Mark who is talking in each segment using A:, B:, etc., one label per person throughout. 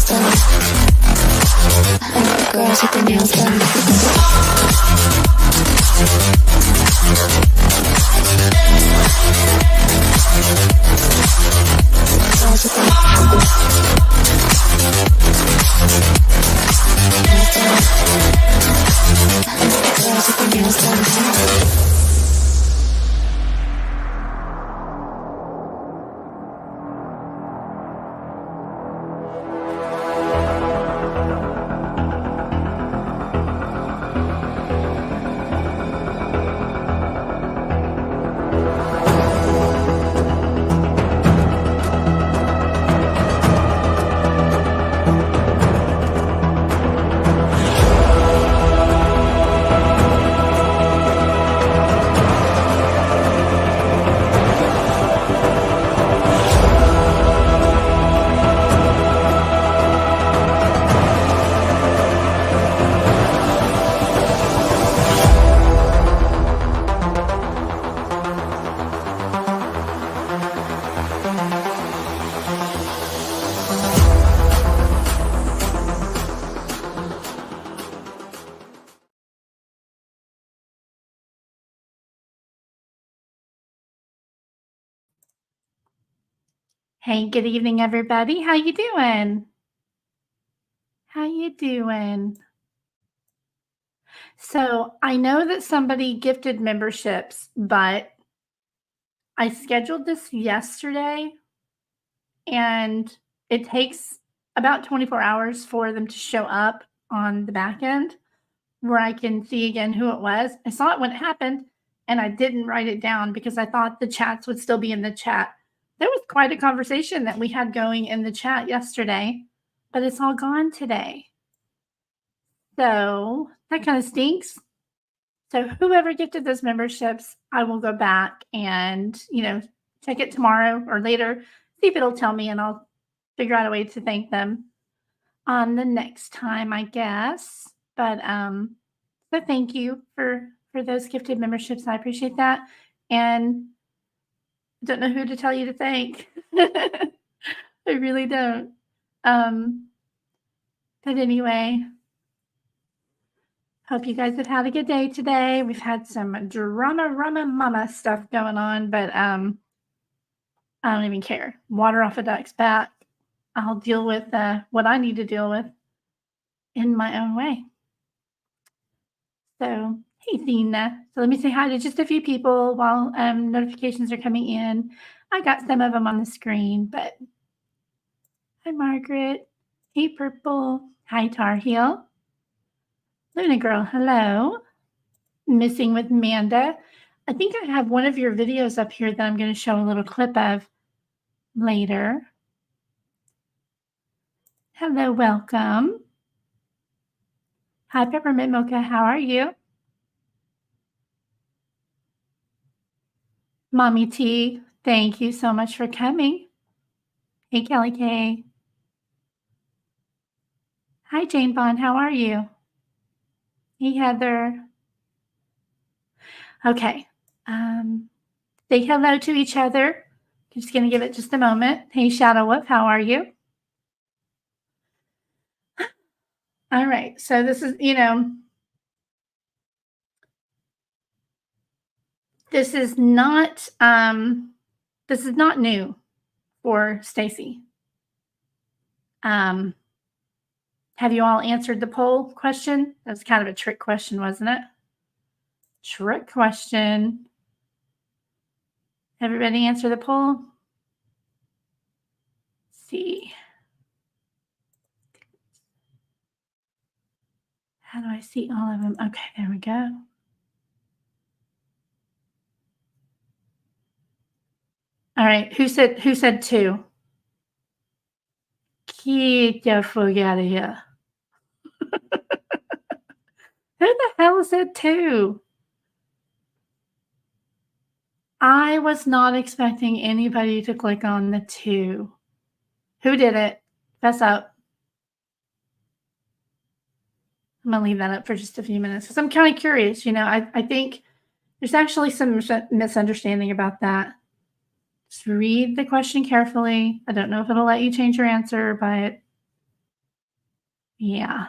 A: nails done. I like girls with their nails done. Girls with their nails done. I like girls with their nails done.
B: Hey, good evening, everybody. How you doing? How you doing? So I know that somebody gifted memberships, but I scheduled this yesterday, and it takes about 24 hours for them to show up on the back end where I can see again who it was. I saw it when it happened, and I didn't write it down because I thought the chats would still be in the chat. There was quite a conversation that we had going in the chat yesterday, but it's all gone today. So that kind of stinks. So whoever gifted those memberships, I will go back and, check it tomorrow or later, see if it'll tell me, and I'll figure out a way to thank them on the next time, I guess. But thank you for those gifted memberships. I appreciate that. And I don't know who to tell you to thank. I really don't. But anyway, hope you guys have had a good day today. We've had some drama mama stuff going on, but I don't even care. Water off a duck's back. I'll deal with what I need to deal with in my own way. So, hey, Thina. So let me say hi to just a few people while notifications are coming in. I got some of them on the screen, but hi, Margaret. Hey, Purple. Hi, Tar Heel. Luna Girl, hello. Missing with Amanda. I think I have one of your videos up here that I'm going to show a little clip of later. Hello, welcome. Hi, Peppermint Mocha. How are you? Mommy T, thank you so much for coming. Hey, Kelly K. Hi, Jane Bond. How are you? Hey, Heather. Okay. Say hello to each other. I'm just going to give it just a moment. Hey, Shadow Wolf. How are you? All right. So this is, this is not new for Stacey. Have you all answered the poll question? That was kind of a trick question, wasn't it? Trick question. Everybody answer the poll? Let's see. How do I see all of them? Okay, there we go. All right, who said 2? Get the fuck out of here. Who the hell said 2? I was not expecting anybody to click on the 2. Who did it? Fess up. I'm going to leave that up for just a few minutes because I'm kind of curious. I think there's actually some misunderstanding about that. Just read the question carefully. I don't know if it'll let you change your answer, but Yeah.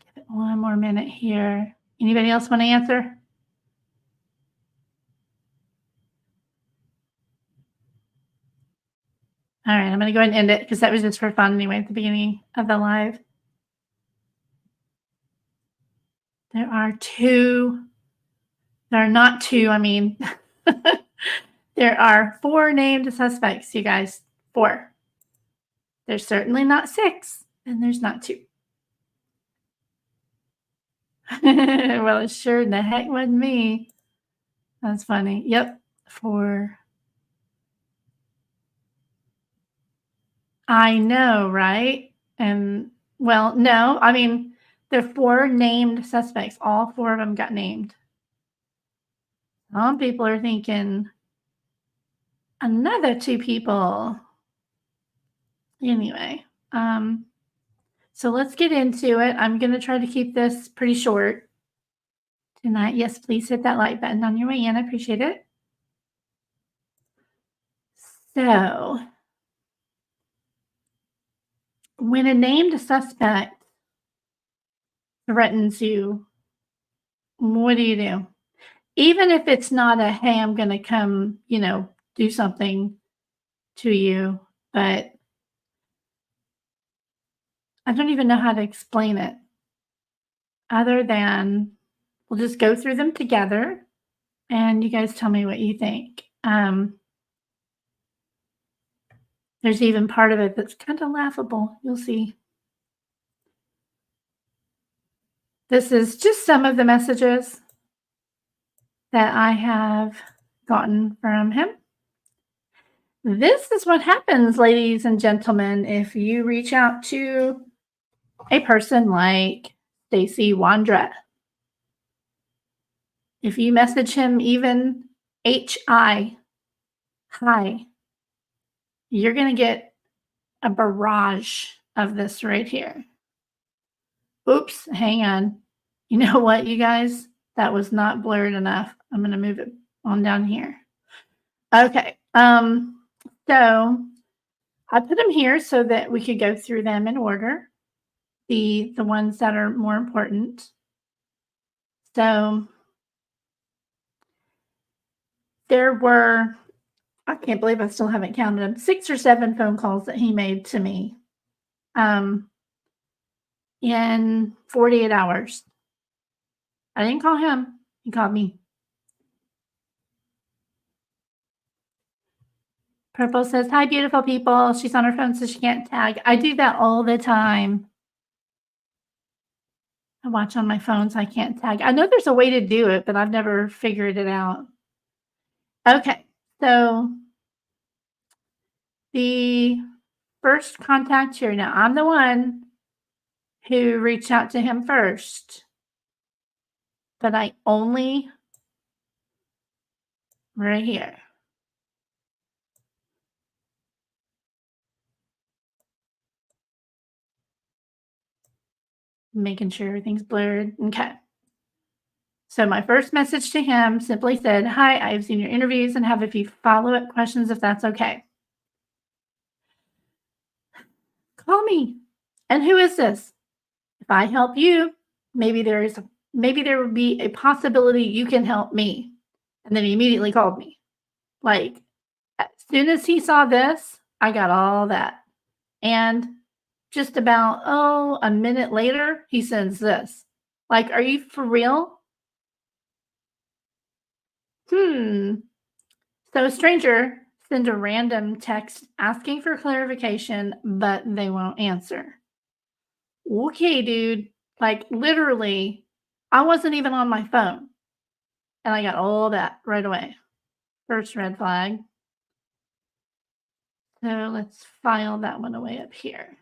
B: Give it one more minute here. Anybody else want to answer? All right, I'm going to go ahead and end it because that was just for fun anyway at the beginning of the live. There are two. There are not two. I mean, there are 4 named suspects, you guys. 4. There's certainly not 6, and there's not 2. Well, it sure the heck wasn't me. That's funny. Yep. 4. I know, right? And well, no, I mean, there are 4 named suspects. All 4 of them got named. Some people are thinking another 2 people. Anyway, so let's get into it. I'm going to try to keep this pretty short tonight. Yes, please hit that like button on your way in. I appreciate it. So, when a named suspect threatens you, what do? Even if it's not a, hey, I'm going to come, do something to you, but I don't even know how to explain it other than we'll just go through them together and you guys tell me what you think. There's even part of it that's kind of laughable. You'll see. This is just some of the messages that I have gotten from him. This is what happens, ladies and gentlemen, if you reach out to a person like Stacey Wondra. If you message him even hi, you're going to get a barrage of this right here. Oops, hang on. You know what, you guys? That was not blurred enough. I'm going to move it on down here. Okay. So I put them here so that we could go through them in order, the ones that are more important. So there were, I can't believe I still haven't counted them, 6 or 7 phone calls that he made to me in 48 hours. I didn't call him. He called me. Purple says, hi, beautiful people. She's on her phone, so she can't tag. I do that all the time. I watch on my phone, so I can't tag. I know there's a way to do it, but I've never figured it out. Okay, so the first contact here. Now, I'm the one who reached out to him first, but I only right here. Making sure everything's blurred. Okay. So my first message to him simply said, hi, I've seen your interviews and have a few follow-up questions if that's okay. Call me. And who is this? If I help you, maybe there would be a possibility you can help me. And then he immediately called me. Like, as soon as he saw this, I got all that. And just about, a minute later, he sends this. Like, are you for real? So a stranger sends a random text asking for clarification, but they won't answer. Okay, dude. Like, literally, I wasn't even on my phone. And I got all that right away. First red flag. So let's file that one away up here.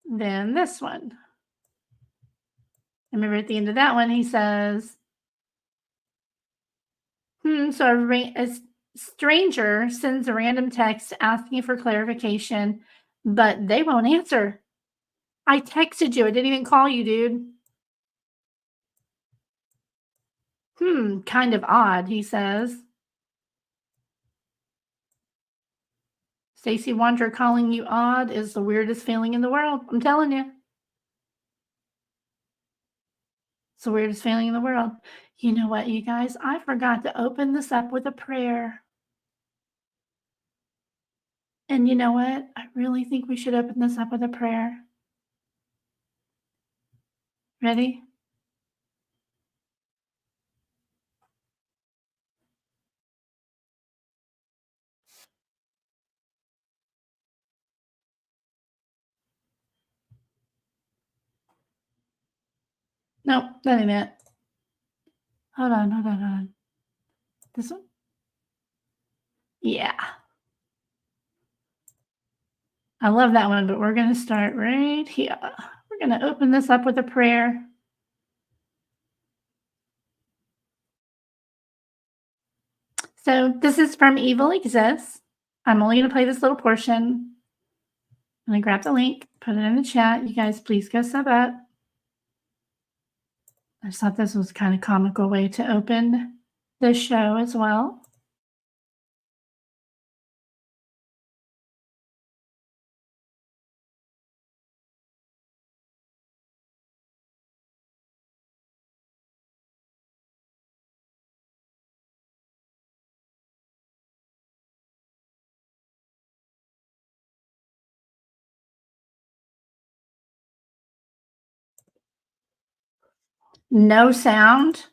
B: Then this one. Remember at the end of that one, he says, so a stranger sends a random text asking for clarification, but they won't answer. I texted you. I didn't even call you, dude. Kind of odd, he says. Stacey Wondra calling you odd is the weirdest feeling in the world. I'm telling you. It's the weirdest feeling in the world. You know what, you guys? I forgot to open this up with a prayer. And you know what? I really think we should open this up with a prayer. Ready? Nope, that ain't it. Hold on. This one? Yeah. I love that one, but we're going to start right here. We're going to open this up with a prayer. So this is from Evil Exists. I'm only going to play this little portion. I'm going to grab the link, put it in the chat. You guys, please go sub up. I just thought this was kind of comical way to open the show as well. No sound.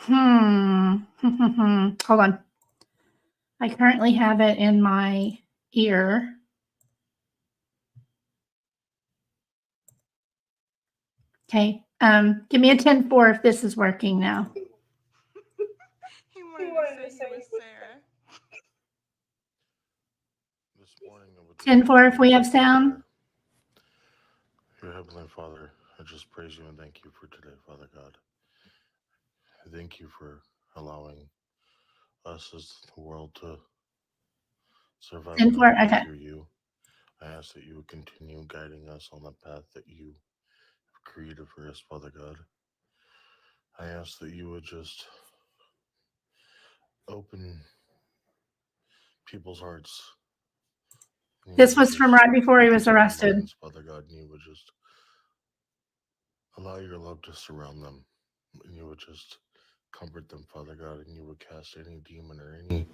B: Hold on. I currently have it in my ear. Okay. Give me a 10-4 if this is working now.
C: He wanted to say he was Sarah.
D: This morning, I would
B: 10-4 if we have sound.
D: Your Heavenly Father, I just praise you and thank you for today, Father God. I thank you for allowing us as the world to survive
B: 10-4, okay.
D: through you. I ask that you would continue guiding us on the path that you have created for us, Father God. I ask that you would just open people's hearts.
B: This was from right before he was arrested.
D: Minds, Father God, and you would just allow your love to surround them. And you would just comfort them, Father God, and you would cast any demon or any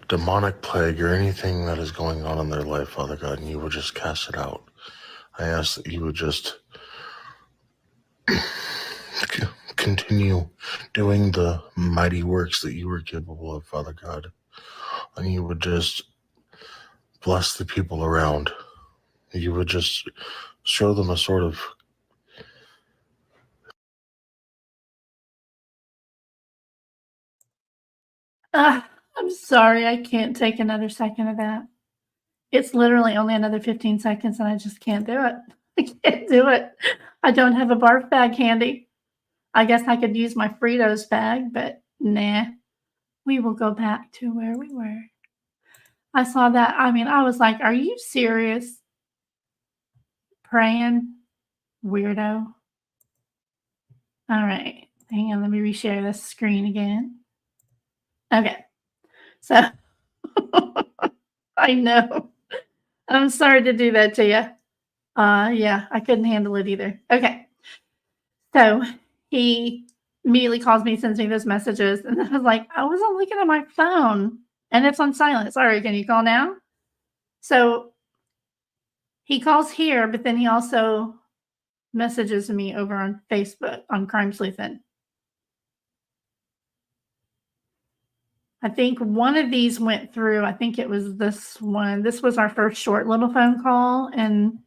D: demonic plague or anything that is going on in their life, Father God, and you would just cast it out. I ask that you would just continue doing the mighty works that you were capable of, Father God, and you would just bless the people around. You would just show them a sort of
B: I'm sorry. I can't take another second of that. It's literally only another 15 seconds and I just can't do it. I can't do it. I don't have a barf bag handy. I guess I could use my Fritos bag, but nah. We will go back to where we were. I saw that. I mean, I was like, are you serious? Praying? Weirdo. All right. Hang on. Let me reshare this screen again. Okay. So I know. I'm sorry to do that to you. Yeah, I couldn't handle it either. Okay. So he immediately calls me, sends me those messages, and I was like, I wasn't looking at my phone and it's on silent. Sorry, can you call now? So he calls here, but then he also messages me over on Facebook on CrimeSleuthin. I think one of these went through. I think it was this one. This was our first short little phone call, and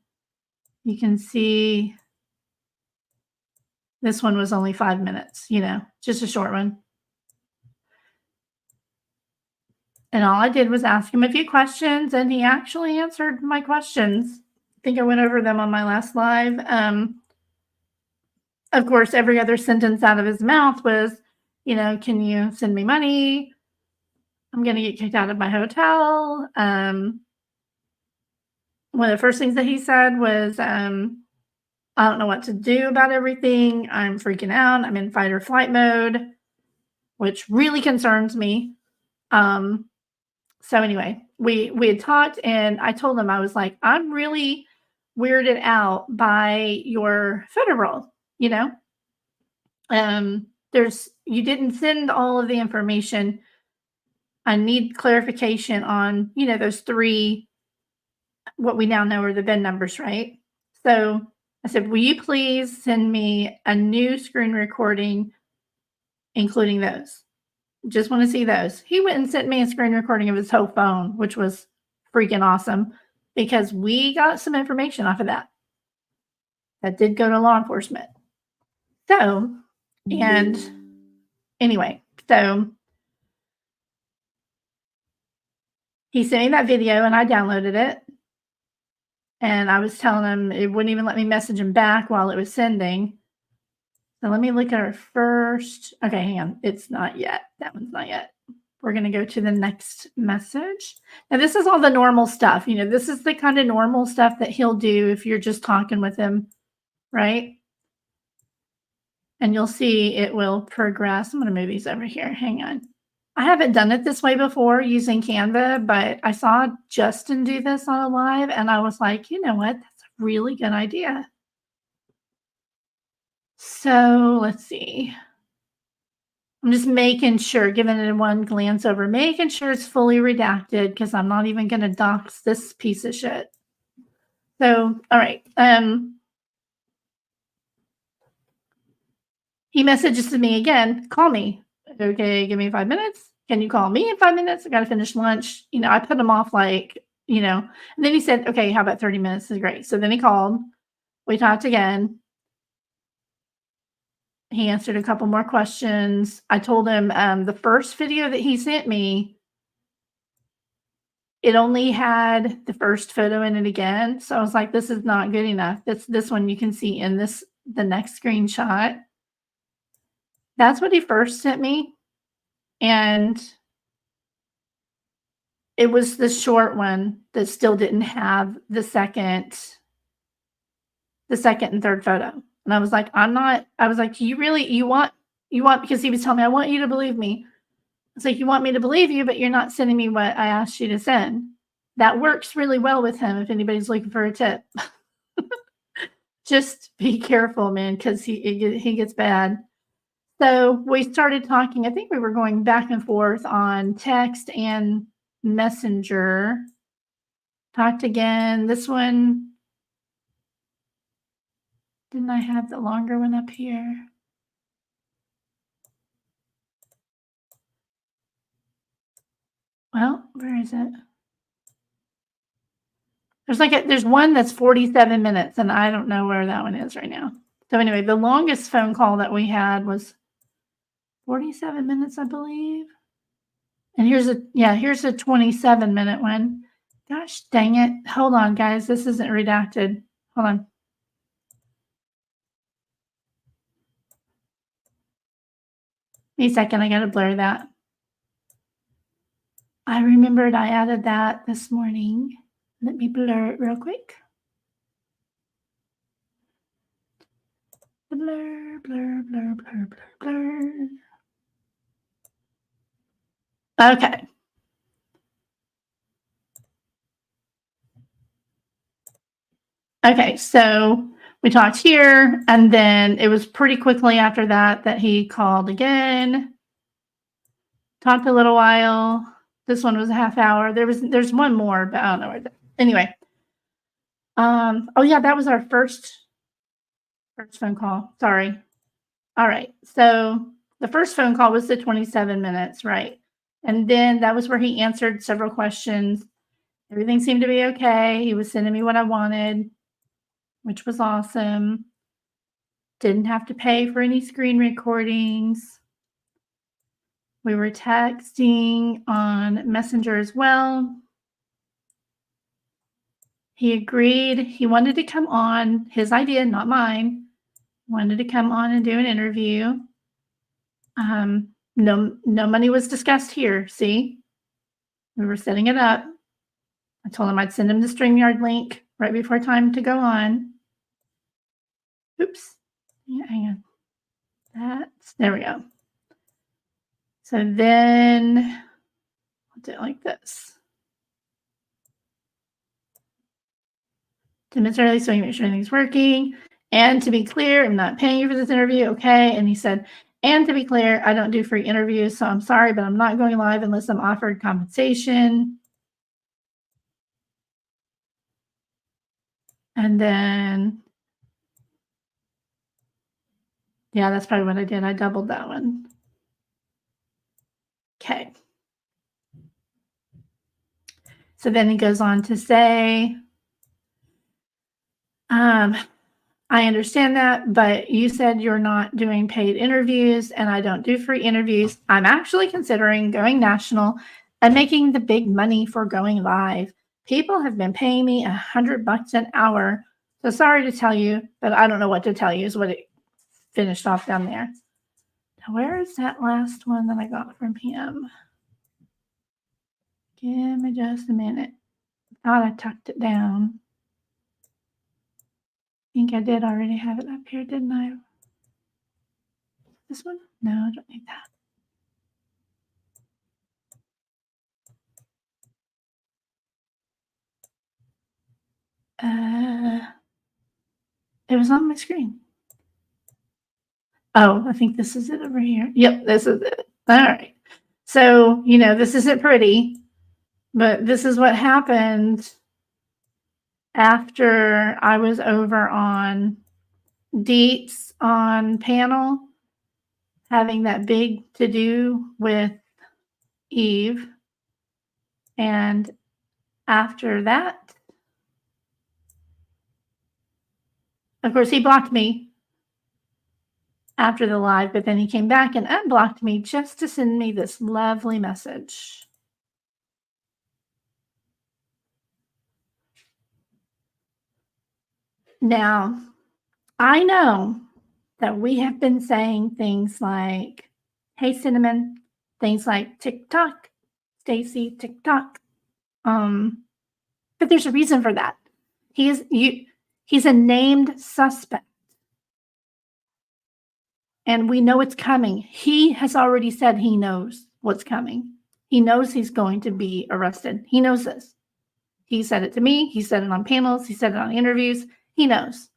B: you can see this one was only 5 minutes, just a short one. And all I did was ask him a few questions, and he actually answered my questions. I think I went over them on my last live. Of course, every other sentence out of his mouth was, can you send me money? I'm going to get kicked out of my hotel. One of the first things that he said was, I don't know what to do about everything. I'm freaking out. I'm in fight or flight mode, which really concerns me. So anyway, we had talked, and I told him, I was like, I'm really weirded out by your photo roll, you know? You didn't send all of the information. I need clarification on, those 3, what we now know are the VIN numbers, right? So I said, will you please send me a new screen recording, including those? Just want to see those. He went and sent me a screen recording of his whole phone, which was freaking awesome because we got some information off of that. That did go to law enforcement. So, and anyway, so he sent me that video and I downloaded it. And I was telling him it wouldn't even let me message him back while it was sending. So let me look at our first. Okay, hang on. It's not yet. That one's not yet. We're going to go to the next message. Now, this is all the normal stuff. This is the kind of normal stuff that he'll do if you're just talking with him, right? And you'll see it will progress. I'm going to move these over here. Hang on. I haven't done it this way before using Canva, but I saw Justin do this on a live, and I was like, you know what? That's a really good idea. So let's see. I'm just making sure, giving it one glance over, making sure it's fully redacted because I'm not even going to dox this piece of shit. So, all right. He messages to me again, call me. Okay, give me 5 minutes. Can you call me in 5 minutes? I got to finish lunch. I put him off and then he said, okay, how about 30 minutes is great. So then he called. We talked again. He answered a couple more questions. I told him the first video that he sent me, it only had the first photo in it again. So I was like, this is not good enough. This one you can see in the next screenshot. That's what he first sent me. And it was the short one that still didn't have the second and third photo. And I was like, you want, because he was telling me, I want you to believe me. It's like, you want me to believe you, but you're not sending me what I asked you to send. That works really well with him if anybody's looking for a tip. Just be careful, man, because he gets bad. So we started talking. I think we were going back and forth on text and Messenger. Talked again. This one, didn't I have the longer one up here? Well, where is it? There's one that's 47 minutes, and I don't know where that one is right now. So anyway, the longest phone call that we had was 47 minutes, I believe. And here's a 27-minute one. Gosh dang it. Hold on, guys. This isn't redacted. Hold on. Wait a second. I got to blur that. I remembered I added that this morning. Let me blur it real quick. Blur, blur, blur, blur, blur, blur. Okay. Okay, so we talked here, and then it was pretty quickly after that he called again. Talked a little while. This one was a half hour. There's one more, but I don't know where. Anyway. Oh yeah, that was our first phone call. Sorry. All right. So the first phone call was the 27 minutes, right? And then that was where he answered several questions. Everything seemed to be okay. He was sending me what I wanted, which was awesome. Didn't have to pay for any screen recordings. We were texting on Messenger as well. He agreed. He wanted to come on, his idea, not mine. Wanted to come on and do an interview. No money was discussed here. See, we were setting it up. I told him I'd send him the StreamYard link right before time to go on. Oops. Yeah, hang on. There we go. So then, do it like this. To Mr. Early, so you make sure everything's working. And to be clear, I'm not paying you for this interview, okay? And he said, and to be clear, I don't do free interviews, so I'm sorry, but I'm not going live unless I'm offered compensation. And then, yeah, that's probably what I did. I doubled that one. Okay. So then he goes on to say, I understand that, but you said you're not doing paid interviews and I don't do free interviews. I'm actually considering going national and making the big money for going live. People have been paying me $100 an hour. So sorry to tell you, but I don't know what to tell you is what it finished off down there. Now, where is that last one that I got from him? Give me just a minute. Thought I tucked it down. I think I did already have it up here, didn't I? This one? No, I don't need that. It was on my screen. Oh, I think this is it over here. Yep, this is it. All right. So, you know, this isn't pretty, but this is what happened after I was over on Deets on panel, having that big to-do with Eve. And after that, of course, he blocked me after the live, but then he came back and unblocked me just to send me this lovely message. Now, I know that we have been saying things like, hey, Cinnamon, things like TikTok, Stacey, TikTok. But there's a reason for that. He's a named suspect. And we know it's coming. He has already said he knows what's coming. He knows he's going to be arrested. He knows this. He said it to me. He said it on panels. He said it on interviews. He knows.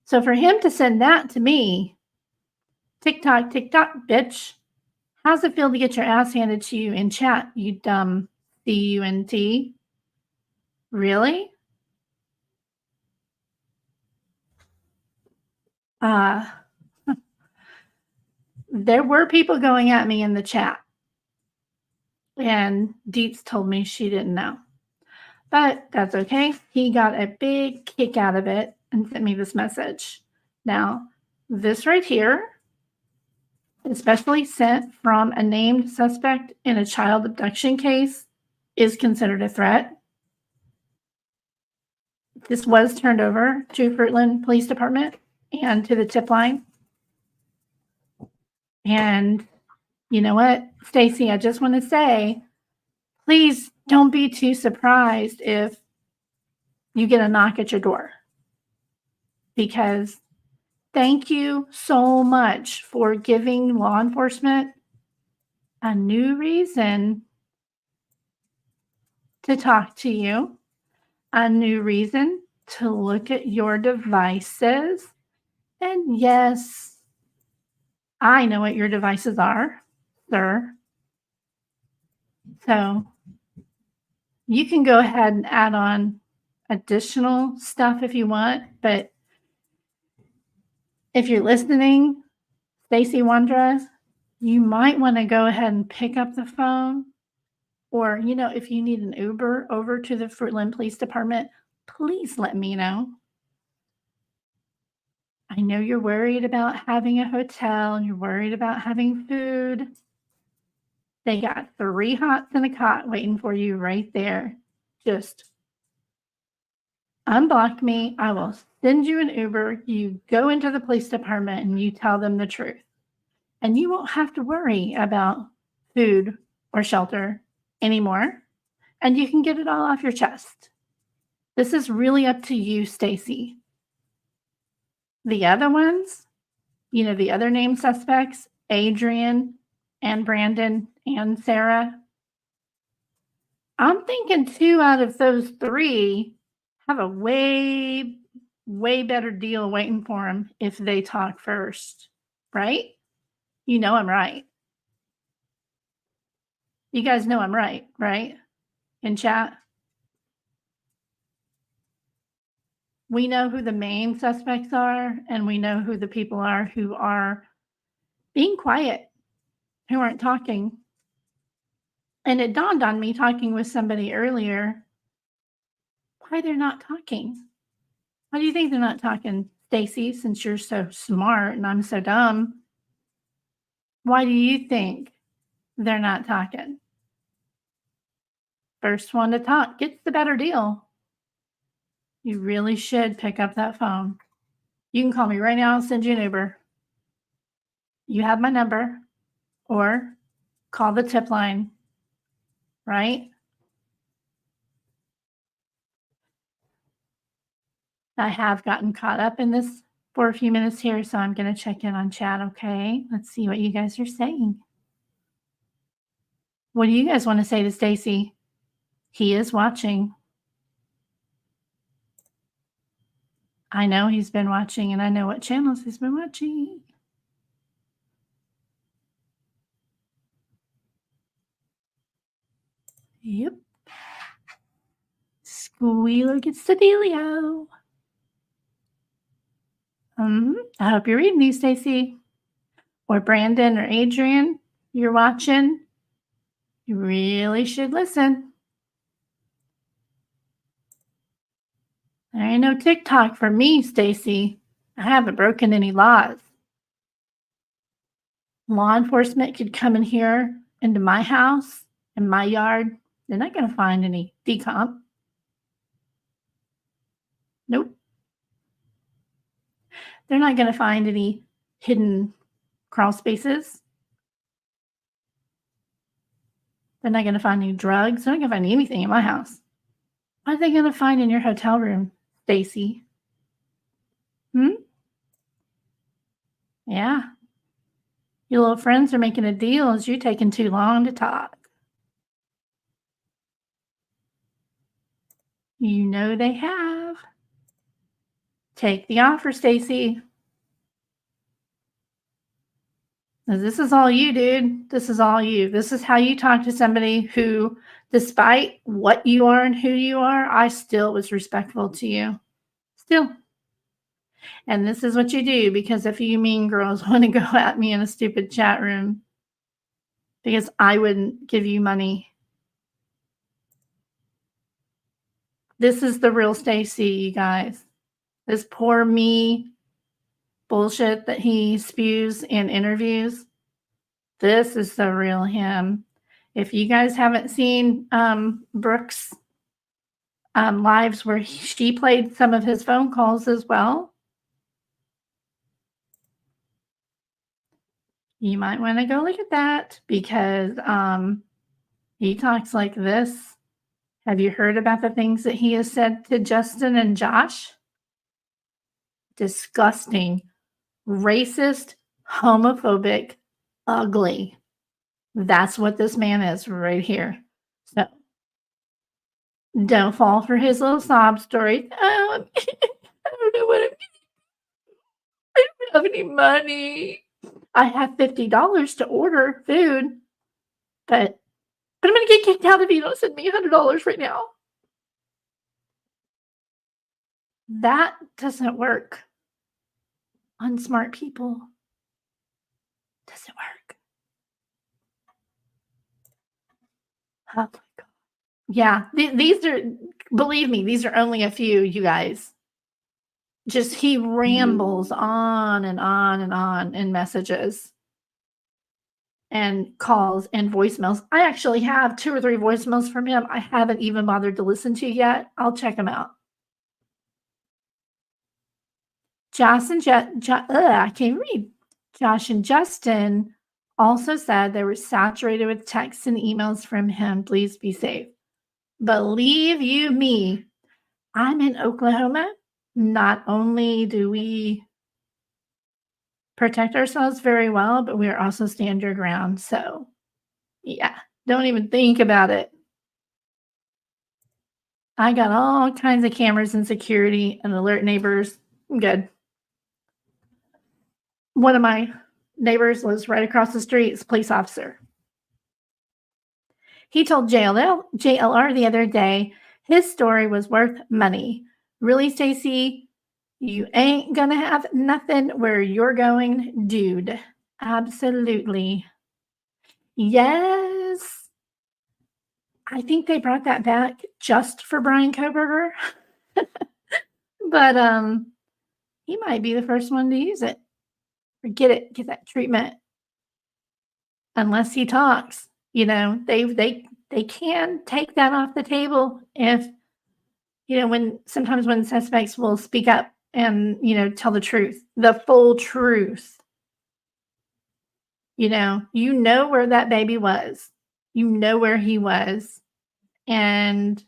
B: So for him to send that to me, TikTok, TikTok, bitch, how's it feel to get your ass handed to you in chat, you dumb C-U-N-T? Really? There were people going at me in the chat. And Deets told me she didn't know. But that's okay. He got a big kick out of it and sent me this message. Now, this right here, especially sent from a named suspect in a child abduction case, is considered a threat. This was turned over to Fruitland Police Department and to the tip line. And you know what, Stacey, I just want to say, please don't be too surprised if you get a knock at your door. Because thank you so much for giving law enforcement a new reason to talk to you, a new reason to look at your devices. And yes, I know what your devices are, sir. So you can go ahead and add on additional stuff if you want, but if you're listening, Stacey, Wondra, you might want to go ahead and pick up the phone, or, you know, if you need an Uber over to the Fruitland Police Department, please let me know. I know you're worried about having a hotel and you're worried about having food. They got 3 hots and a cot waiting for you right there. Just unblock me. I will send you an Uber. You go into the police department and you tell them the truth. And you won't have to worry about food or shelter anymore. And you can get it all off your chest. This is really up to you, Stacey. The other ones, you know, the other named suspects, Adrian and Brandon and Sarah, I'm thinking 2 out of those 3 have a way better deal waiting for them if they talk first, right? You know I'm right. You guys know I'm right, right? In chat? We know who the main suspects are, and we know who the people are who are being quiet, who aren't talking. And it dawned on me talking with somebody earlier why they're not talking. Why do you think they're not talking, Stacey, since you're so smart and I'm so dumb? Why do you think they're not talking? First one to talk gets the better deal. You really should pick up that phone. You can call me right now. I'll send you an Uber. You have my number, or call the tip line, right? I have gotten caught up in this for a few minutes here, so I'm going to check in on chat, okay? Let's see what you guys are saying. What do you guys want to say to Stacey? He is watching. I know he's been watching, and I know what channels he's been watching. Yep. Squealer gets the dealio. I hope you're reading these, Stacey. Or Brandon or Adrian, you're watching. You really should listen. There ain't no TikTok for me, Stacey. I haven't broken any laws. Law enforcement could come in here into my house, in my yard. They're not going to find any decomp. Nope. They're not going to find any hidden crawl spaces. They're not going to find any drugs. They're not going to find anything in my house. What are they going to find in your hotel room, Stacey? Yeah. Your little friends are making a deal as you're taking too long to talk. You know they have. Take the offer, Stacey. This is all you, dude. This is all you. This is how you talk to somebody who, despite what you are and who you are, I still was respectful to you. Still. And this is what you do, because if you mean girls want to go at me in a stupid chat room, because I wouldn't give you money. This is the real Stacey, you guys. This poor me bullshit that he spews in interviews. This is the real him. If you guys haven't seen Brooke's lives where she played some of his phone calls as well, you might want to go look at that, because he talks like this. Have you heard about the things that he has said to Justin and Josh? Disgusting, racist, homophobic, ugly. That's what this man is right here. So don't fall for his little sob story. Oh, I don't know what I'm doing. I don't have any money. I have $50 to order food, but I'm going to get kicked out if you don't send me $100 right now. That doesn't work on smart people. Doesn't work. Oh my God. Yeah, these are, believe me, these are only a few, you guys. Just he rambles on and on and on in messages and calls and voicemails. I actually have 2 or 3 voicemails from him I haven't even bothered to listen to yet. I'll check them out. I can't read. Josh and Justin also said they were saturated with texts and emails from him. Please be safe. Believe you me, I'm in Oklahoma. Not only do we protect ourselves very well, but we are also stand your ground. So, yeah, don't even think about it. I got all kinds of cameras and security and alert neighbors. I'm good. One of my neighbors lives right across the street. It's a police officer. He told JLR the other day his story was worth money. Really, Stacey? You ain't gonna have nothing where you're going, dude. Absolutely. Yes. I think they brought that back just for Brian Koberger. But he might be the first one to use it. Or get that treatment. Unless he talks. You know, they can take that off the table if, you know, when suspects will speak up and, you know, tell the truth, the full truth. You know where that baby was. You know where he was. And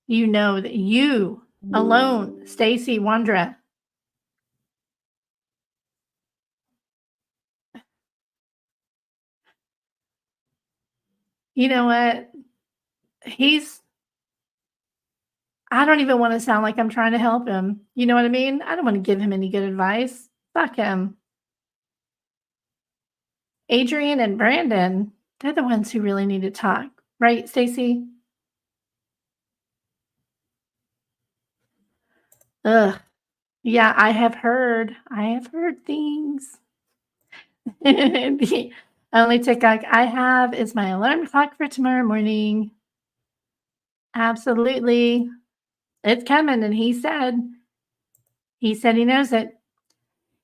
B: you know that you alone, Stacey, Wondra, you know what? I don't even want to sound like I'm trying to help him. You know what I mean? I don't want to give him any good advice. Fuck him. Adrian and Brandon, they're the ones who really need to talk. Right, Stacey? Ugh. Yeah, I have heard things. The only TikTok I have is my alarm clock for tomorrow morning. Absolutely. It's coming, and he said he knows it.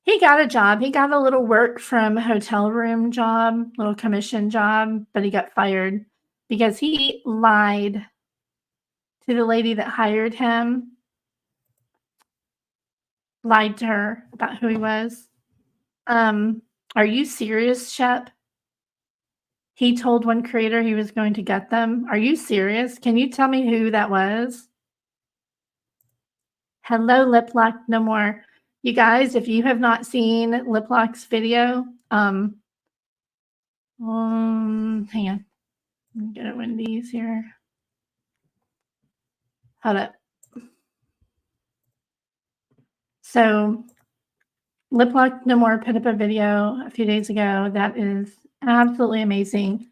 B: He got a job. He got a little work from hotel room job, little commission job, but he got fired because he lied to the lady that hired him. Lied to her about who he was. Are you serious, Shep? He told one creator he was going to get them. Are you serious? Can you tell me who that was? Hello, Lip Lock No More. You guys, if you have not seen Lip Lock's video, hang on. Let me get one of these here. Hold up. So, Lip Lock No More put up a video a few days ago that is absolutely amazing.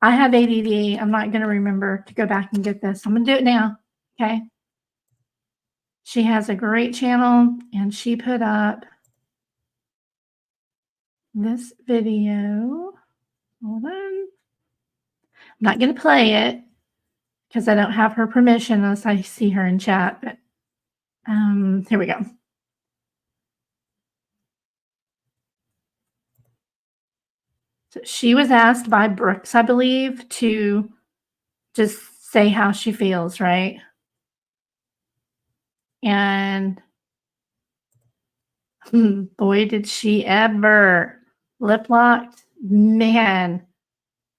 B: I have ADD. I'm not going to remember to go back and get this. I'm going to do it now. Okay. She has a great channel and she put up this video. Hold on. I'm not going to play it because I don't have her permission unless I see her in chat. But here we go. So she was asked by Brooks, I believe, to just say how she feels, right? And boy, did she ever. Lip locked. Man,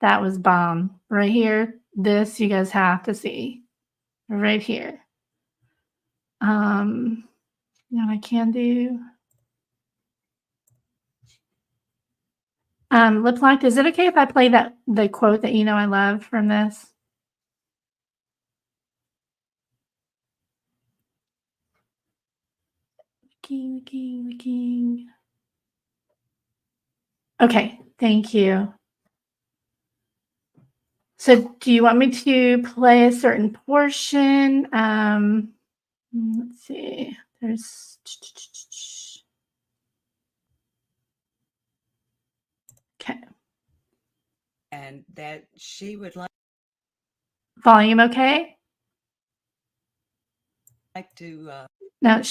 B: that was bomb. Right here. This you guys have to see. Right here. What I can do. Lip locked, is it okay if I play the quote that you know I love from this? The king. Okay, thank you. So do you want me to play a certain portion? Let's see. There's okay.
E: And that she would like
B: Volume okay?
E: to
B: Now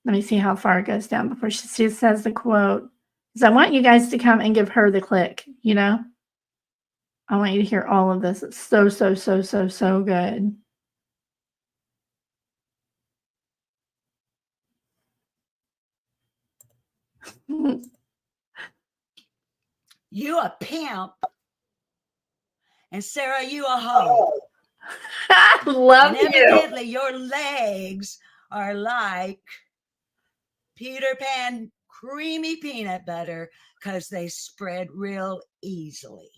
B: let me see how far it goes down before she says the quote. Because I want you guys to come and give her the click, you know? I want you to hear all of this. It's so good.
E: you a pimp and Sarah, you a hoe.
B: I love
E: And
B: you.
E: evidently your legs are like Peter Pan creamy peanut butter because they spread real easily.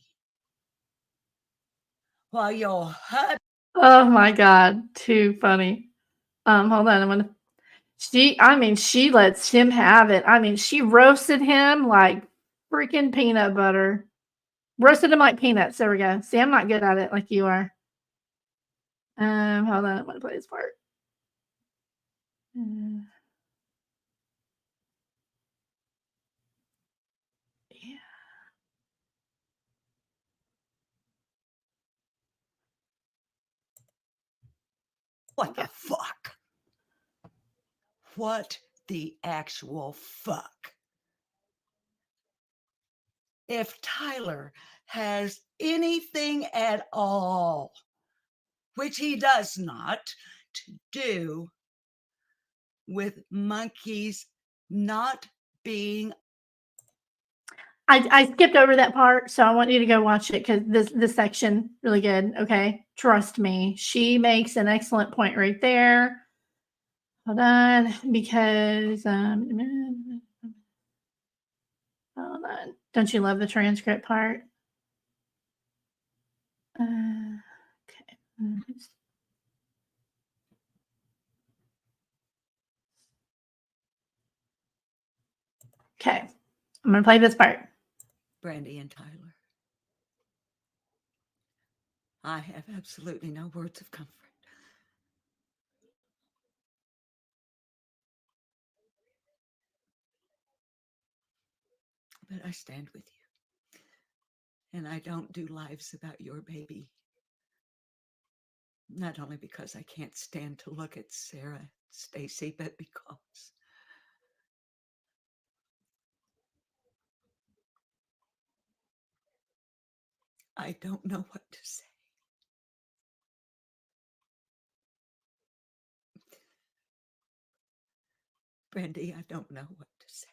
E: while your husband.
B: Oh my God, too funny. Hold on, I'm gonna. She lets him have it. I mean, she roasted him like freaking peanut butter. Roasted him like peanuts. There we go. See, I'm not good at it like you are. Hold on, I'm gonna play this part. Yeah.
E: What the fuck? What the actual fuck? If Tyler has anything at all, which he does not, to do with monkeys not being.
B: I skipped over that part, so I want you to go watch it because this section really good. Okay, trust me, she makes an excellent point right there. Hold on, because hold on. Don't you love the transcript part? Okay. Okay, I'm gonna play this part.
E: Brandy and Tyler, I have absolutely no words of comfort. But I stand with you. And I don't do lives about your baby. Not only because I can't stand to look at Sarah, Stacey, but because I don't know what to say. Brandy, I don't know what to say.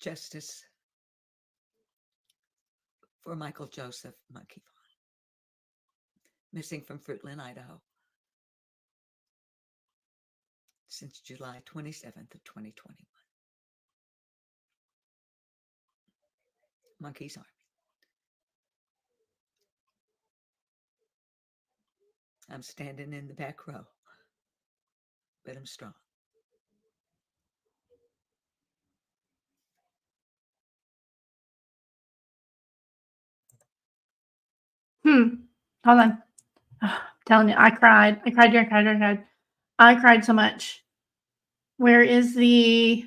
E: Justice for Michael Joseph Monkey Vaughn, missing from Fruitland, Idaho, since July 27th of 2021. Monkey's Army. I'm standing in the back row, but I'm strong.
B: Hold on. I'm telling you, I cried. I cried so much. Where is the?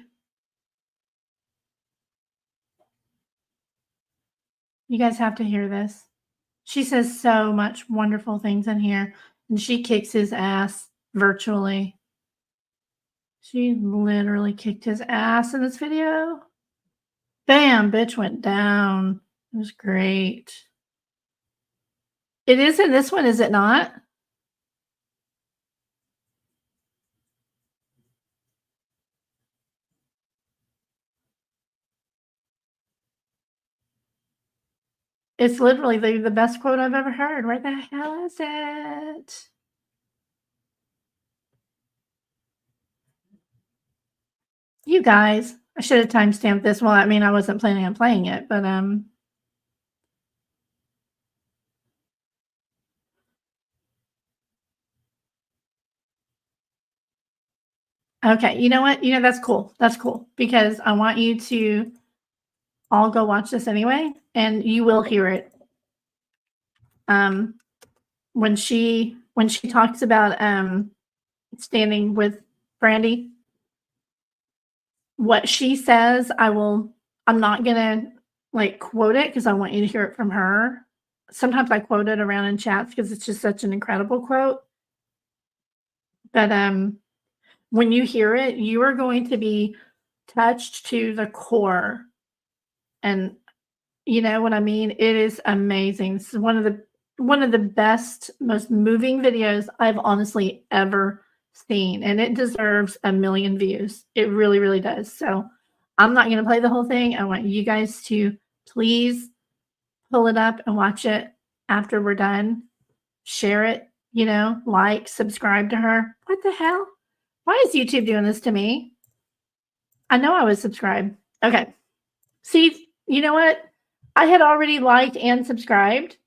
B: You guys have to hear this. She says so much wonderful things in here, and she kicks his ass virtually. She literally kicked his ass in this video. Bam, bitch went down. It was great. It is in this one, is it not? It's literally the best quote I've ever heard. Where the hell is it? You guys, I should have timestamped this. Well, I mean, I wasn't planning on playing it, but okay, you know what? You know, that's cool. That's cool because I want you to all go watch this anyway, and you will hear it. When she talks about standing with Brandy, what she says, I'm not gonna like quote it because I want you to hear it from her. Sometimes I quote it around in chats because it's just such an incredible quote. But when you hear it, you are going to be touched to the core. And you know what I mean? It is amazing. This is one of the best, most moving videos I've honestly ever seen. And it deserves 1 million views. It really, really does. So I'm not going to play the whole thing. I want you guys to please pull it up and watch it after we're done. Share it, you know, like, subscribe to her. What the hell? Why is YouTube doing this to me? I know I was subscribed. Okay. See, you know what? I had already liked and subscribed,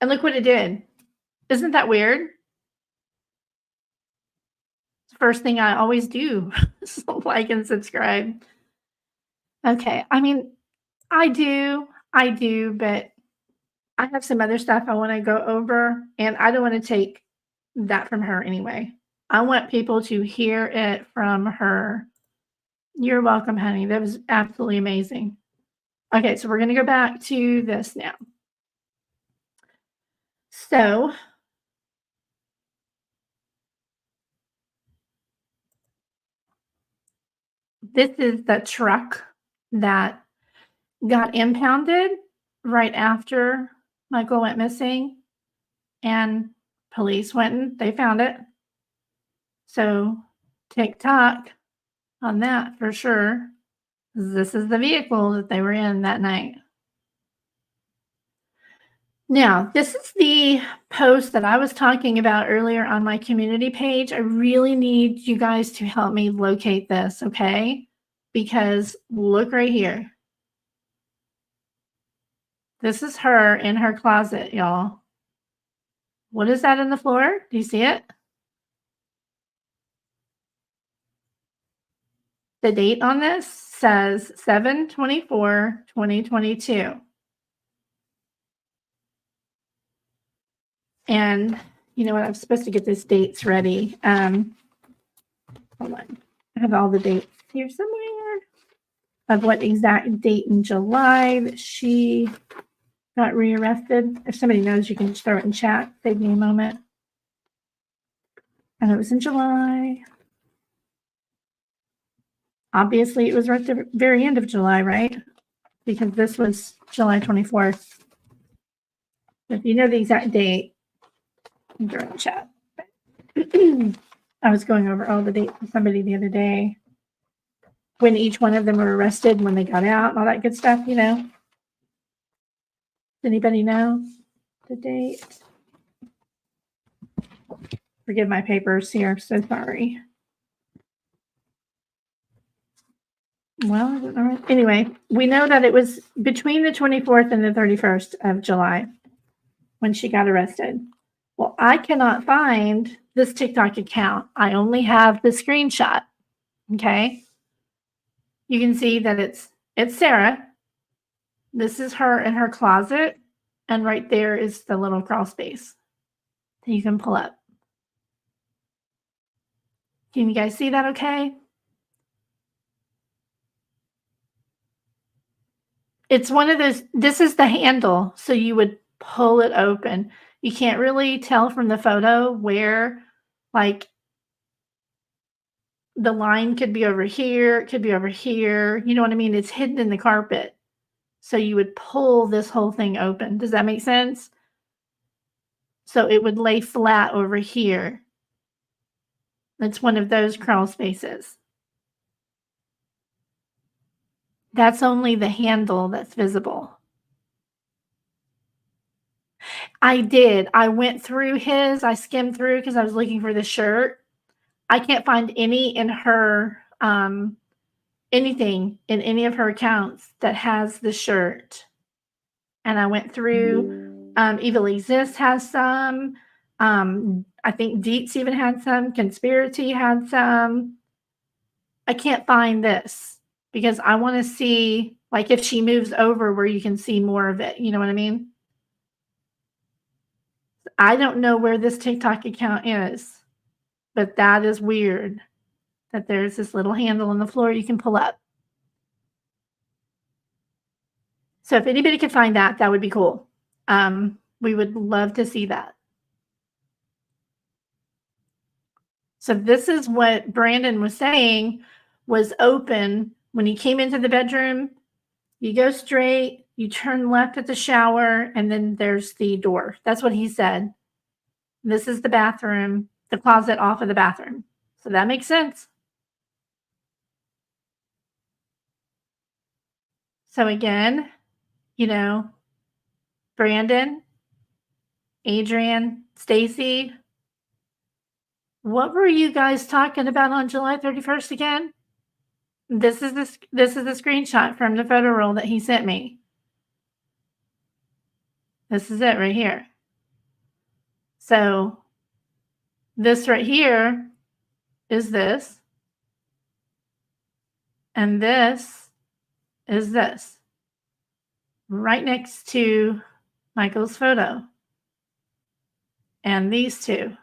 B: and look what it did. Isn't that weird? First thing I always do is like and subscribe. Okay. I mean, I do, but I have some other stuff I want to go over, and I don't want to take that from her anyway. I want people to hear it from her. You're welcome, honey. That was absolutely amazing. Okay, so we're going to go back to this now. So, this is the truck that got impounded right after Michael went missing, and police went and they found it. So, TikTok on that for sure. This is the vehicle that they were in that night. Now, this is the post that I was talking about earlier on my community page. I really need you guys to help me locate this, okay? Because look right here. This is her in her closet, y'all. What is that in the floor? Do you see it? The date on this says 7/24/2022. And you know what? I'm supposed to get these dates ready. Hold on. I have all the dates here somewhere of what exact date in July that she got rearrested. If somebody knows, you can just throw it in chat. Save me a moment. And it was in July. Obviously, it was right at the very end of July, right? Because this was July 24th. If you know the exact date, you can throw it in chat. I was going over all the dates with somebody the other day when each one of them were arrested, when they got out, and all that good stuff, you know. Does anybody know the date? Forgive my papers here. So sorry. Well, I don't know. Anyway, we know that it was between the 24th and the 31st of July when she got arrested. Well, I cannot find this TikTok account. I only have the screenshot. Okay. You can see that it's Sarah. This is her in her closet. And right there is the little crawl space that you can pull up. Can you guys see that okay? It's one of those, this is the handle. So you would pull it open. You can't really tell from the photo where, like, the line could be over here, it could be over here. You know what I mean? It's hidden in the carpet. So you would pull this whole thing open. Does that make sense? So it would lay flat over here. It's one of those crawl spaces. That's only the handle that's visible. I did. I went through his. I skimmed through because I was looking for the shirt. I can't find any in her, anything in any of her accounts that has the shirt. And I went through, Evil Exists has some. I think Deets even had some. Conspiracy had some. I can't find this because I want to see, like, if she moves over where you can see more of it. You know what I mean? I don't know where this TikTok account is, but that is weird that there's this little handle on the floor you can pull up. So if anybody could find that, that would be cool. We would love to see that. So this is what Brandon was saying was open when he came into the bedroom. You go straight, you turn left at the shower, and then there's the door. That's what he said. This is the bathroom, the closet off of the bathroom. So that makes sense. So again, you know, Brandon, Adrian, Stacey, what were you guys talking about on July 31st again? This is the screenshot from the photo roll that he sent me. This is it right here. So this right here is this. And this is this. Right next to Michael's photo. And these two.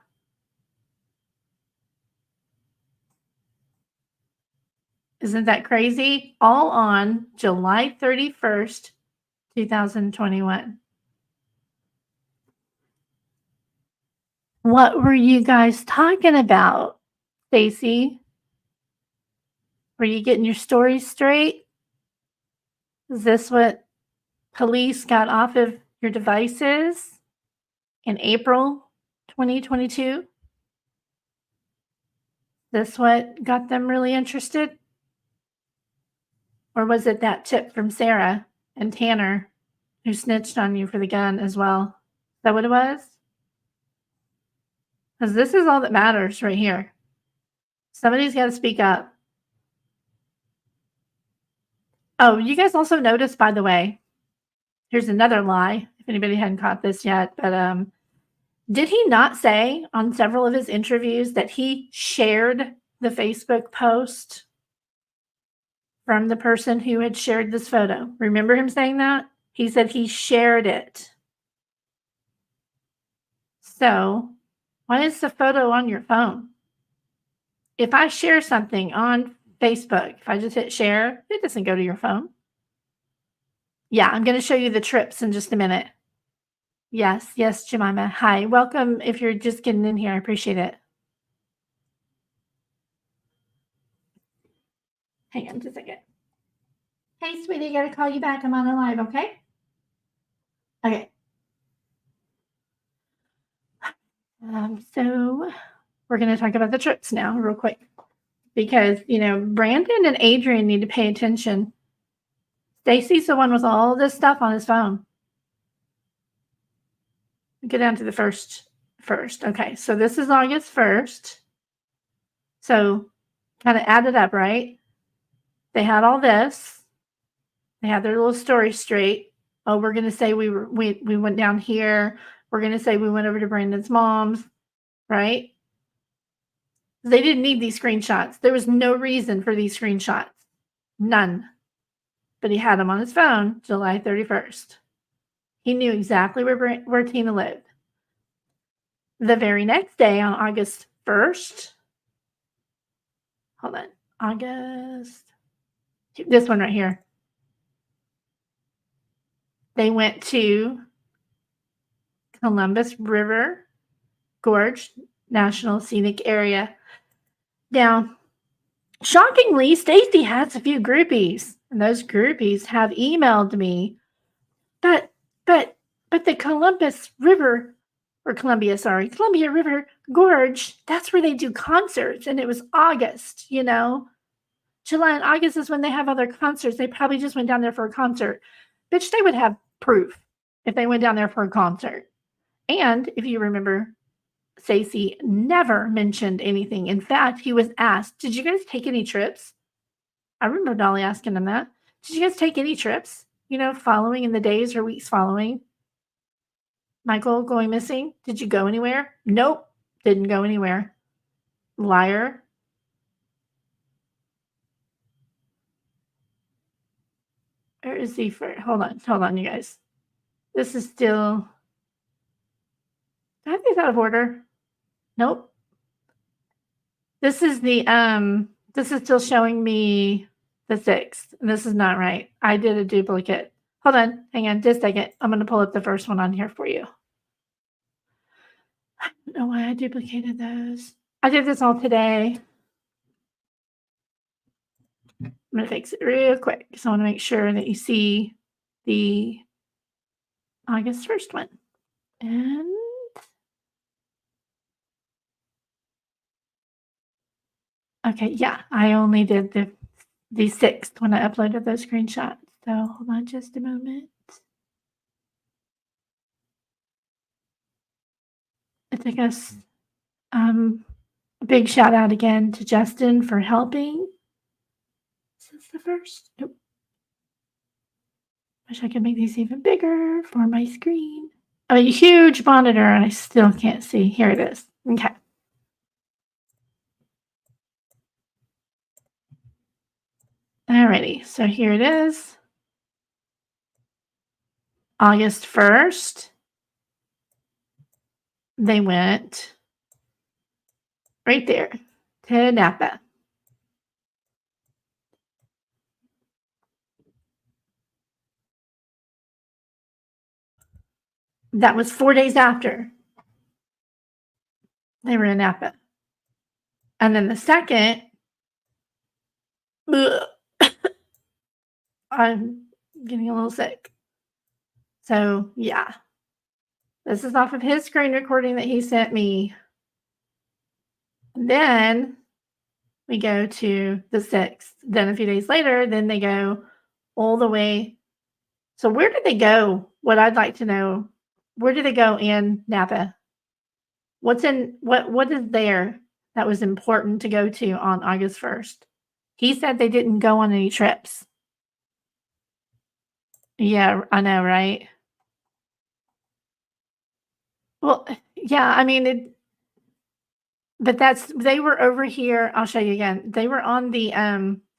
B: Isn't that crazy? All on July 31st, 2021. What were you guys talking about, Stacey? Were you getting your stories straight? Is this what police got off of your devices in April 2022? This what got them really interested? Or was it that tip from Sarah and Tanner who snitched on you for the gun as well? Is that what it was? Because this is all that matters right here. Somebody's got to speak up. Oh, you guys also noticed, by the way, here's another lie, if anybody hadn't caught this yet, but did he not say on several of his interviews that he shared the Facebook post from the person who had shared this photo? Remember him saying that? He said he shared it. So why is the photo on your phone? If I share something on Facebook, if I just hit share, it doesn't go to your phone. Yeah, I'm going to show you the trips in just a minute. Yes, Jemima. Hi, welcome if you're just getting in here. I appreciate it. Hang on just a second. Hey, sweetie, I got to call you back. I'm on a live, okay? Okay. So we're going to talk about the trips now real quick because, Brandon and Adrian need to pay attention. Stacey's the one with all this stuff on his phone. Get down to the first. Okay, so this is August 1st. So kind of add it up, right? They had all this. They had their little story straight. Oh, we're going to say we went down here. We're going to say we went over to Brandon's mom's, right? They didn't need these screenshots. There was no reason for these screenshots. None. But he had them on his phone July 31st. He knew exactly where Tina lived. The very next day on August 1st, hold on, August, this one right here. They went to Columbus River Gorge National Scenic Area. Now, shockingly, Stacey has a few groupies, and those groupies have emailed me, but the Columbia River Gorge, that's where they do concerts, and it was August, July and August is when they have other concerts. They probably just went down there for a concert. Bitch, they would have proof if they went down there for a concert. And if you remember, Stacey never mentioned anything. In fact, he was asked, did you guys take any trips? I remember Dolly asking him that. Did you guys take any trips, following in the days or weeks following Michael going missing? Did you go anywhere? Nope, didn't go anywhere. Liar. Where is he for? Hold on, you guys. This is still, I have these out of order. Nope. This is still showing me the 6th. And this is not right. I did a duplicate. Hold on, hang on just a second. I'm going to pull up the first one on here for you. I don't know why I duplicated those. I did this all today. I'm going to fix it real quick because I want to make sure that you see the August 1st one. And okay, yeah, I only did the 6th when I uploaded those screenshots. So hold on just a moment. I think a big shout out again to Justin for helping first. Nope. Wish I could make these even bigger for my screen. I have a huge monitor and I still can't see. Here it is. Okay. Alrighty, so here it is. August 1st, they went right there to Napa. That was 4 days after they were in Napa. And then the second, I'm getting a little sick. So, yeah. This is off of his screen recording that he sent me. And then we go to the 6th. Then a few days later, then they go all the way. So where did they go? What I'd like to know, where did they go in Napa? What is there that was important to go to on August 1st? He said they didn't go on any trips. Yeah, I know, right? Well, yeah, I mean, but they were over here. I'll show you again. They were on the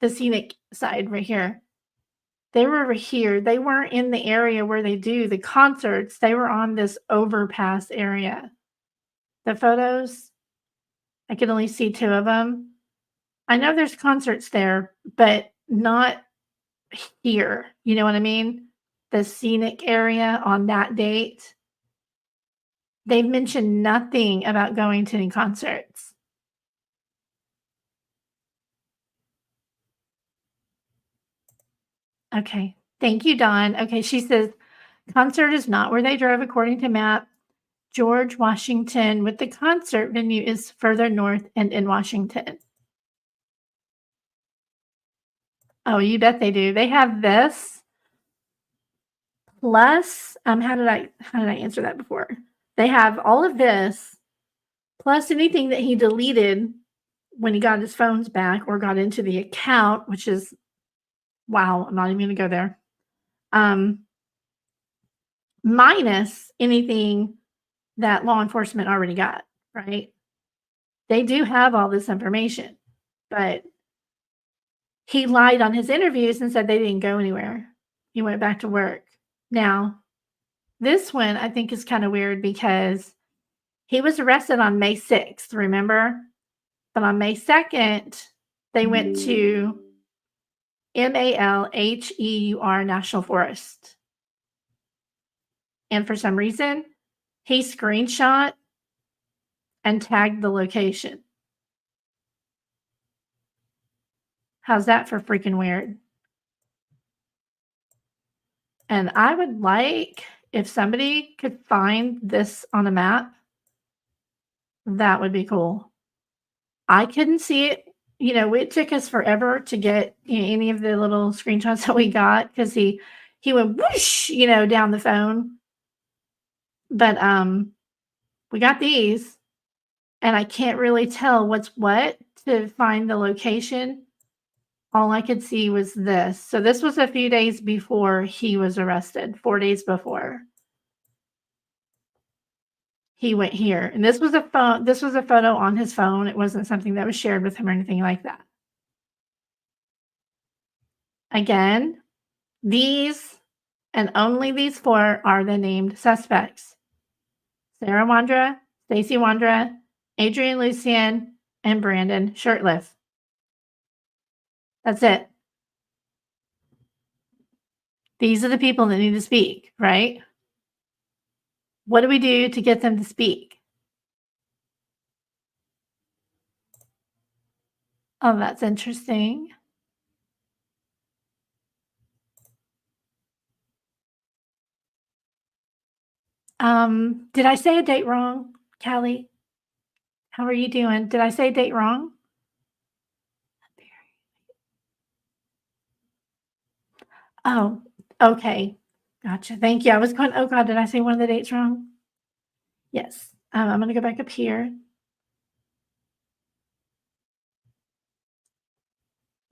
B: scenic side right here. They were over here. They weren't in the area where they do the concerts. They were on this overpass area. The photos, I could only see 2 of them. I know there's concerts there, but not here. You know what I mean? The scenic area on that date. They've mentioned nothing about going to any concerts. Okay. Thank you, Dawn. Okay, she says, concert is not where they drove according to map. George Washington with the concert venue is further north and in Washington. Oh, you bet they do. They have this plus, how did I answer that before? They have all of this plus anything that he deleted when he got his phones back or got into the account, which is, wow, I'm not even gonna go there. Minus anything that law enforcement already got, right? They do have all this information, but he lied on his interviews and said they didn't go anywhere. He went back to work. Now, this one I think is kind of weird because he was arrested on May 6th, remember? But on May 2nd, they went to Malheur National Forest. And for some reason, he screenshot and tagged the location. How's that for freaking weird? And I would like, if somebody could find this on a map, that would be cool. I couldn't see it. You know, it took us forever to get any of the little screenshots that we got because he went whoosh, down the phone. But we got these, and I can't really tell what's what to find the location. All I could see was this. So this was a few days before he was arrested, 4 days before. He went here. And this was a photo on his phone. It wasn't something that was shared with him or anything like that. Again, these and only these 4 are the named suspects. Sarah Wondra, Stacey Wondra, Adrian Lucien, and Brandon Shirtliff. That's it. These are the people that need to speak, right? What do we do to get them to speak? Oh, that's interesting. Did I say a date wrong, Callie? How are you doing? Did I say a date wrong? Oh, okay. Gotcha. Thank you. I was going, oh God, did I say one of the dates wrong? Yes. I'm going to go back up here.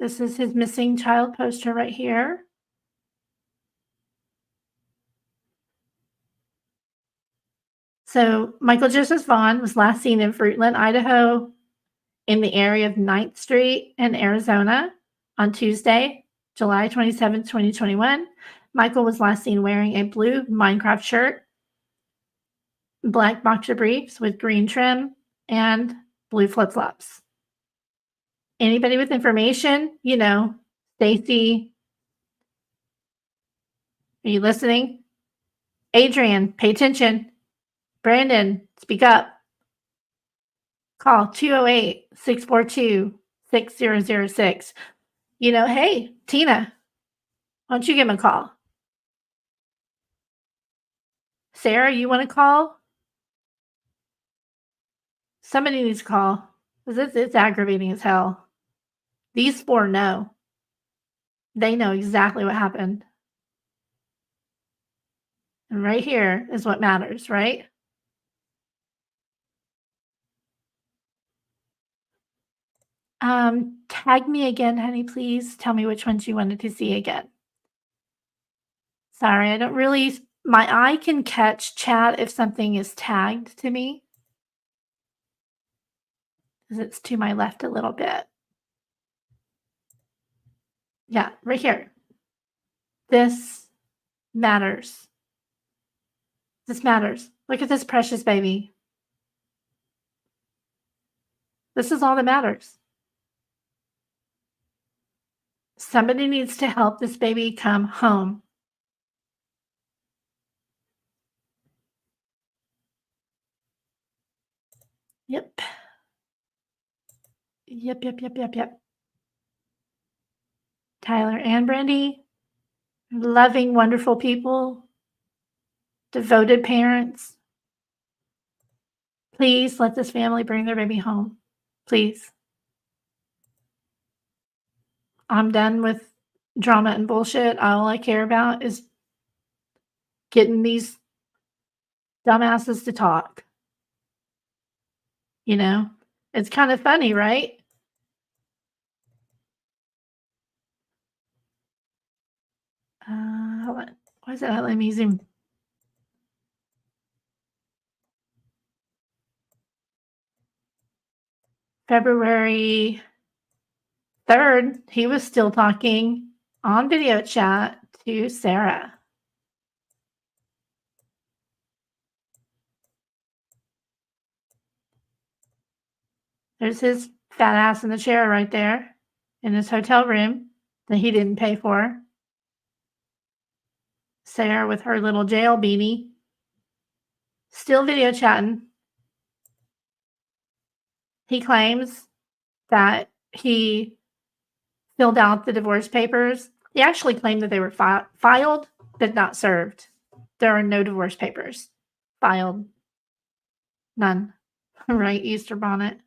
B: This is his missing child poster right here. So Michael Joseph Vaughn was last seen in Fruitland, Idaho, in the area of 9th Street in Arizona on Tuesday, July 27, 2021. Michael was last seen wearing a blue Minecraft shirt, black boxer briefs with green trim, and blue flip-flops. Anybody with information, Stacey, are you listening? Adrian, pay attention. Brandon, speak up. Call 208-642-6006. Hey, Tina, why don't you give him a call? Sarah, you want to call? Somebody needs to call. Because it's aggravating as hell. These 4 know. They know exactly what happened. And right here is what matters, right? Tag me again, honey, please. Tell me which ones you wanted to see again. Sorry, I don't really... My eye can catch chat if something is tagged to me. Because it's to my left a little bit. Yeah, right here. This matters. This matters. Look at this precious baby. This is all that matters. Somebody needs to help this baby come home. Yep. Yep. Tyler and Brandy, loving, wonderful people, devoted parents. Please let this family bring their baby home. Please. I'm done with drama and bullshit. All I care about is getting these dumbasses to talk. It's kind of funny, right? Hold on. Why is it not letting me zoom? February 3rd, he was still talking on video chat to Sarah. There's his fat ass in the chair right there in his hotel room that he didn't pay for. Sarah with her little jail beanie. Still video chatting. He claims that he filled out the divorce papers. He actually claimed that they were filed, but not served. There are no divorce papers filed. None. Right, Easter bonnet.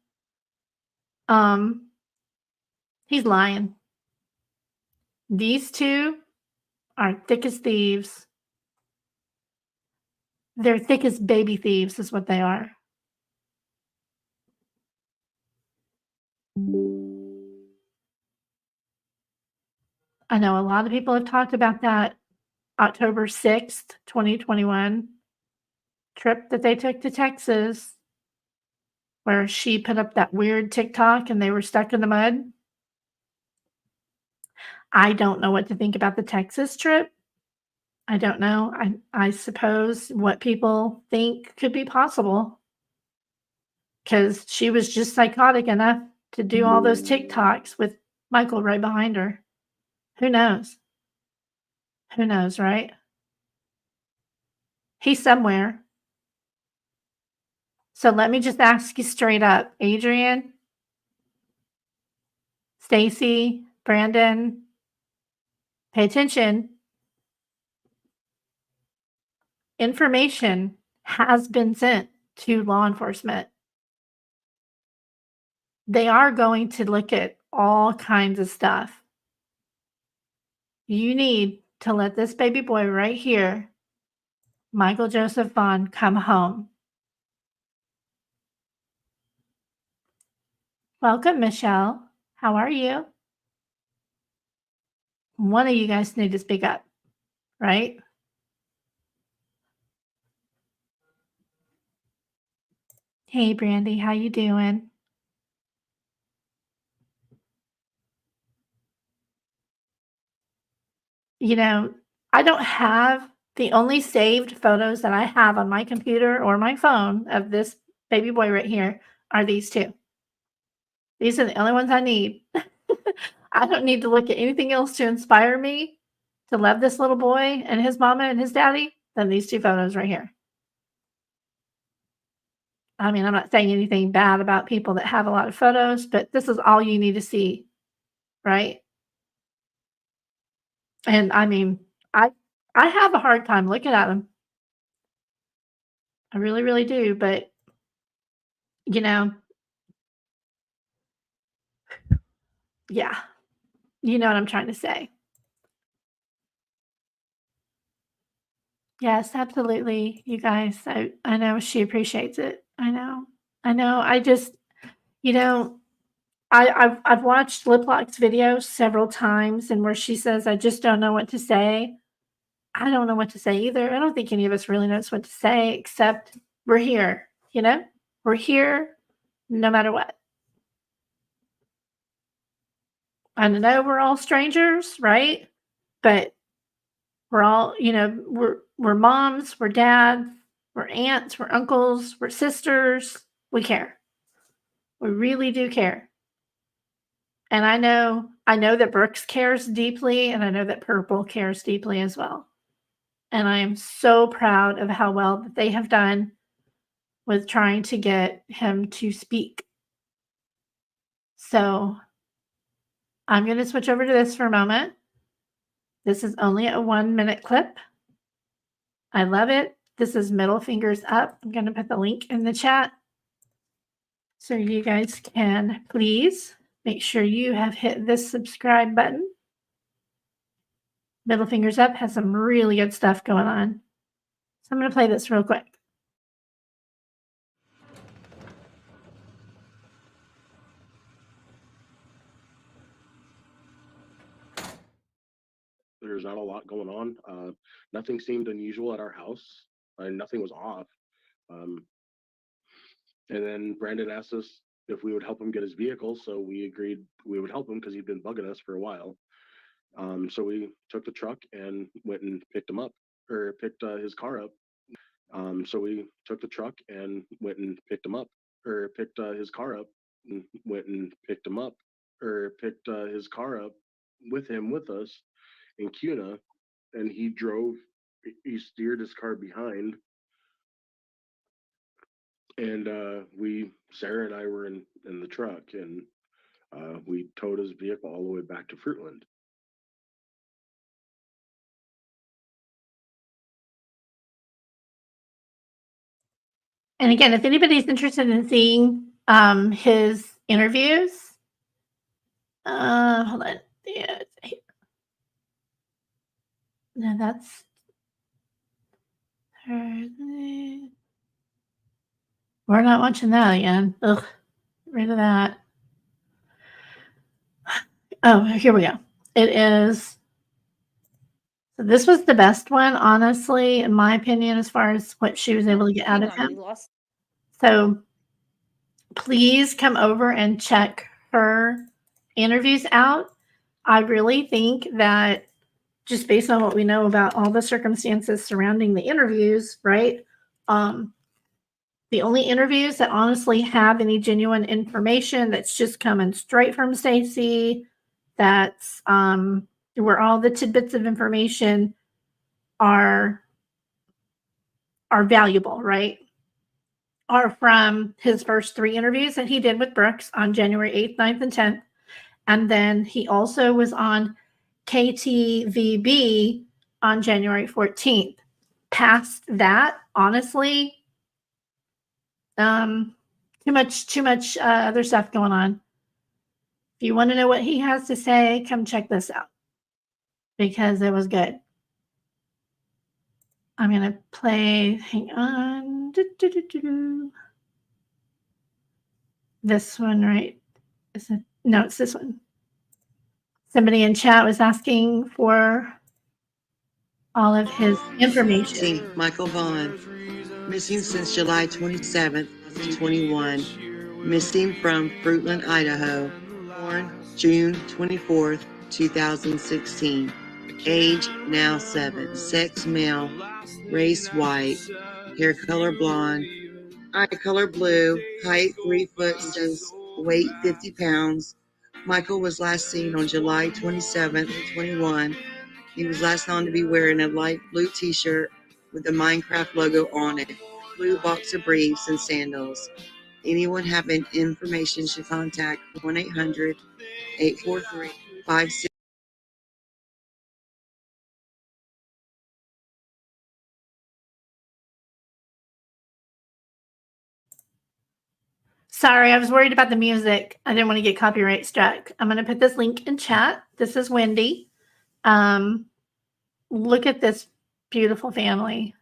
B: He's lying. These 2 are thick as thieves. They're thick as baby thieves is what they are. I know a lot of people have talked about that October 6th, 2021 trip that they took to Texas, where she put up that weird TikTok and they were stuck in the mud. I don't know what to think about the Texas trip. I don't know. I suppose what people think could be possible, because she was just psychotic enough to do all those TikToks with Michael right behind her. Who knows? Who knows, right? He's somewhere. So let me just ask you straight up, Adrian, Stacey, Brandon, pay attention. Information has been sent to law enforcement. They are going to look at all kinds of stuff. You need to let this baby boy right here, Michael Joseph Vaughn, come home. Welcome, Michelle. How are you? One of you guys need to speak up, right? Hey, Brandy, how you doing? You know, I don't have the only saved photos that I have on my computer or my phone of this baby boy right here are these two. These are the only ones I need. I don't need to look at anything else to inspire me to love this little boy and his mama and his daddy than these two photos right here. I mean, I'm not saying anything bad about people that have a lot of photos, but this is all you need to see, right? And I mean, I I have a hard time looking at them. I really, really do. But you know, yeah, you know what I'm trying to say. Yes, absolutely, you guys. I know she appreciates it. I know. I know. I just, you know, I've watched Liplock's video several times, and where she says, "I just don't know what to say." I don't know what to say either. I don't think any of us really knows what to say, except we're here. You know, we're here no matter what. I know we're all strangers, right? But we're all, you know, we're moms, we're dads, we're aunts, we're uncles, we're sisters. We care. We really do care. And I know that Brooks cares deeply, and I know that Purple cares deeply as well. And I am so proud of how well that they have done with trying to get him to speak. So I'm going to switch over to this for a moment. This is only a 1-minute clip. I love it. This is Middle Fingers Up. I'm going to put the link in the chat so you guys can please make sure you have hit this subscribe button. Middle Fingers Up has some really good stuff going on. So I'm going to play this real quick.
F: There's not a lot going on. Nothing seemed unusual at our house. Nothing was off. And then Brandon asked us if we would help him get his vehicle, so we agreed we would help him because he'd been bugging us for a while. So we took the truck and went and picked him up, or picked his car up. So we took the truck and went and picked him up, or picked his car up, and went and picked him up, or picked his car up with us in Cuna, and he steered his car behind, and Sarah and I were in the truck, and we towed his vehicle all the way back to Fruitland.
B: And again, if anybody's interested in seeing his interviews, hold on. Yeah, no, that's her. We're not watching that again. Ugh, get rid of that. Oh, here we go. It is. So this was the best one, honestly, in my opinion, as far as what she was able to get out of him. So please come over and check her interviews out. I really think that just based on what we know about all the circumstances surrounding the interviews, right? The only interviews that honestly have any genuine information that's just coming straight from Stacey, that's where all the tidbits of information are valuable, right? Are from his first 3 interviews that he did with Brooks on January 8th, 9th, and 10th. And then he also was on KTVB on January 14th. Past that, honestly, too much other stuff going on. If you want to know what he has to say, come check this out because it was good. I'm going to play, hang on. This one, right? Is it? No, it's this one. Somebody in chat was asking for all of his information.
G: Missing Michael Vaughn, missing since July 27th, 2021, missing from Fruitland, Idaho, born June 24th, 2016, age now 7, sex male, race white, hair color blonde, eye color blue, height 3 foot 6, weight 50 pounds. Michael was last seen on July 27th, 21. He was last known to be wearing a light blue t-shirt with the Minecraft logo on it, blue boxer briefs, and sandals. Anyone having information should contact 1-800-843-56.
B: Sorry, I was worried about the music. I didn't want to get copyright struck. I'm going to put this link in chat. This is Wendy. Look at this beautiful family.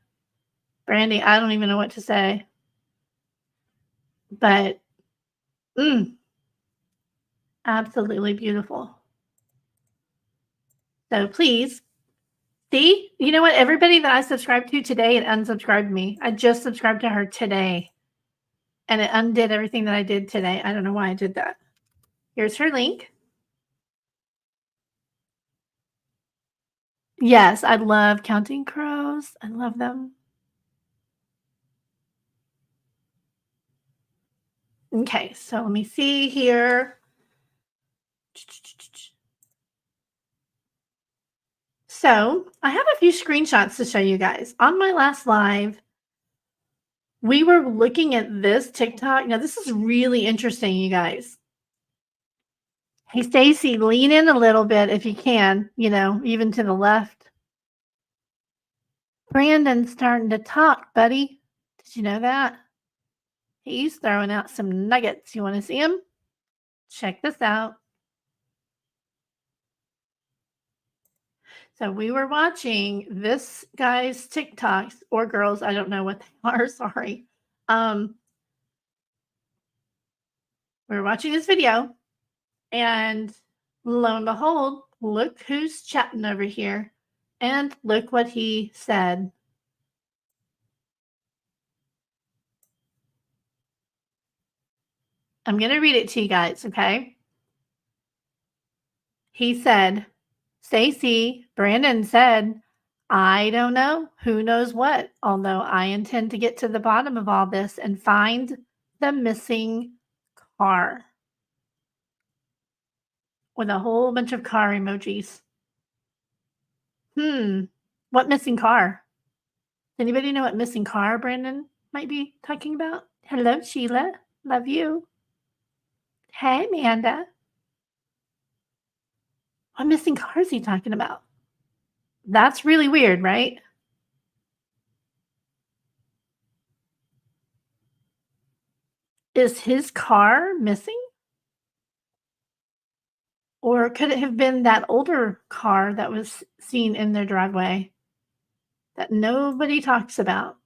B: Brandy, I don't even know what to say. But, absolutely beautiful. So please, see, you know what? Everybody that I subscribed to today, it unsubscribed me. I just subscribed to her today. And it undid everything that I did today. I don't know why I did that. Here's her link. Yes, I love Counting Crows. I love them. Okay, so let me see here. So I have a few screenshots to show you guys. On my last live, we were looking at this TikTok. Now, this is really interesting, you guys. Hey, Stacey, lean in a little bit if you can, even to the left. Brandon's starting to talk, buddy. Did you know that? He's throwing out some nuggets. You want to see him? Check this out. So we were watching this guy's TikToks or girls. I don't know what they are. Sorry. We were watching this video, and lo and behold, look who's chatting over here. And look what he said. I'm going to read it to you guys, okay? He said, Stacey, Brandon said, I don't know, who knows what, although I intend to get to the bottom of all this and find the missing car. With a whole bunch of car emojis. What missing car? Anybody know what missing car Brandon might be talking about? Hello, Sheila. Love you. Hey, Amanda. What missing car is he talking about? That's really weird, right? Is his car missing? Or could it have been that older car that was seen in their driveway that nobody talks about?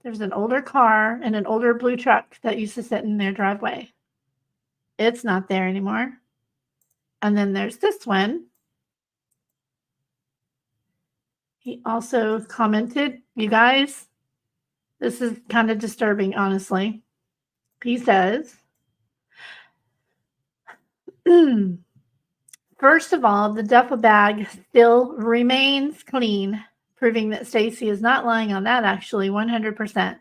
B: There's an older car and an older blue truck that used to sit in their driveway. It's not there anymore. And then there's this one. He also commented, you guys, this is kind of disturbing, honestly. He says, first of all, the duffel bag still remains clean, proving that Stacey is not lying on that, actually, 100%.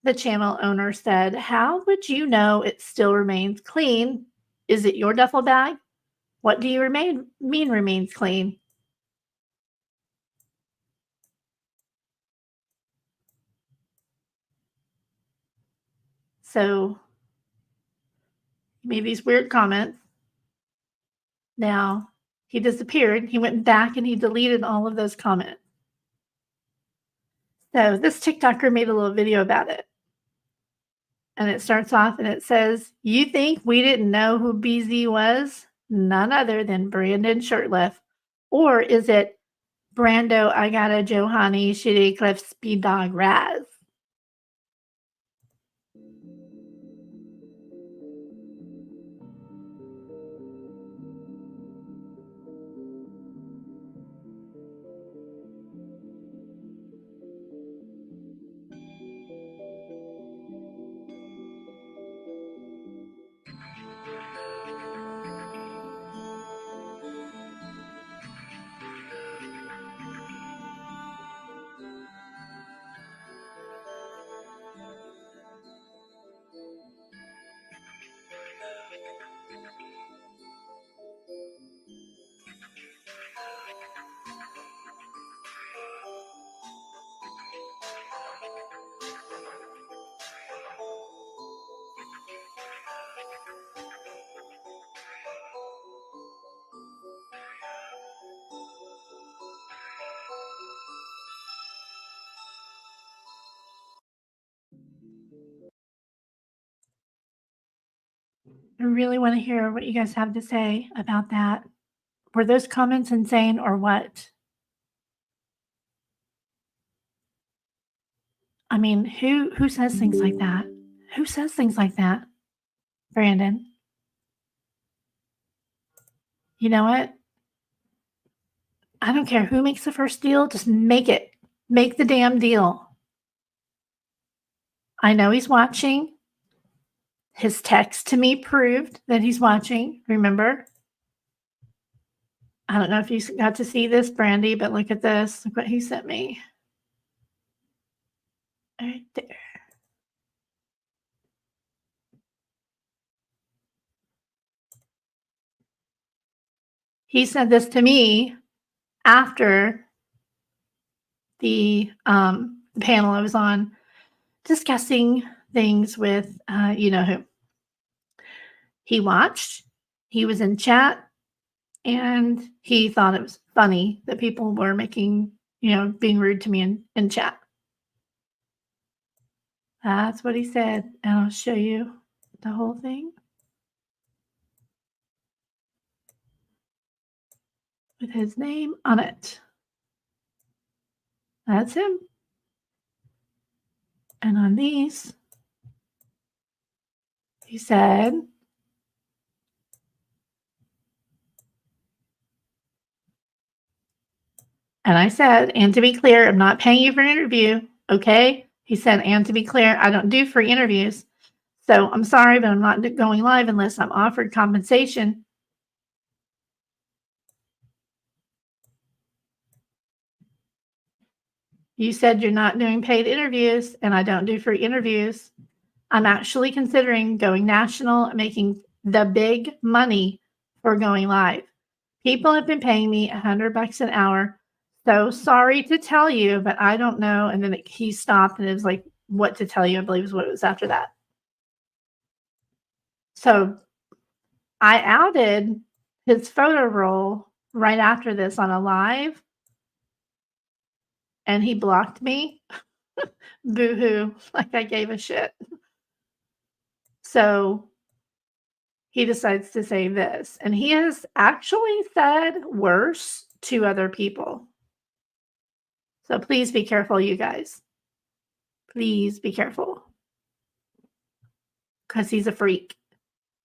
B: The channel owner said, how would you know it still remains clean? Is it your duffel bag? What do you mean remains clean? So he made these weird comments. Now he disappeared. He went back and he deleted all of those comments. So this TikToker made a little video about it. And it starts off and it says, you think we didn't know who BZ was? None other than Brandon Shirtliff. Or is it Brando, I got a Johanny, Shitty Cliff, Speed Dog, Raz? I really want to hear what you guys have to say about that. Were those comments insane or what? I mean, who says things like that? Who says things like that? Brandon. You know what? I don't care who makes the first deal, just make it. Make the damn deal. I know he's watching. His text to me proved that he's watching. Remember? I don't know if you got to see this, Brandy, but look at this. Look what he sent me. Right there. He sent this to me after the panel I was on discussing things with you know who. He watched, he was in chat, and he thought it was funny that people were making, being rude to me in chat. That's what he said. And I'll show you the whole thing with his name on it. That's him. And on these, he said, and I said, and to be clear, I'm not paying you for an interview, okay? He said, and to be clear, I don't do free interviews. So I'm sorry, but I'm not going live unless I'm offered compensation. You said you're not doing paid interviews, and I don't do free interviews. I'm actually considering going national, making the big money for going live. People have been paying me $100 an hour. So sorry to tell you, but I don't know. And then he stopped and it was like, what to tell you, I believe is what it was after that. So I outed his photo roll right after this on a live, and he blocked me. Boo-hoo, like I gave a shit. So he decides to say this, and he has actually said worse to other people. So please be careful, you guys. Please be careful. Because he's a freak.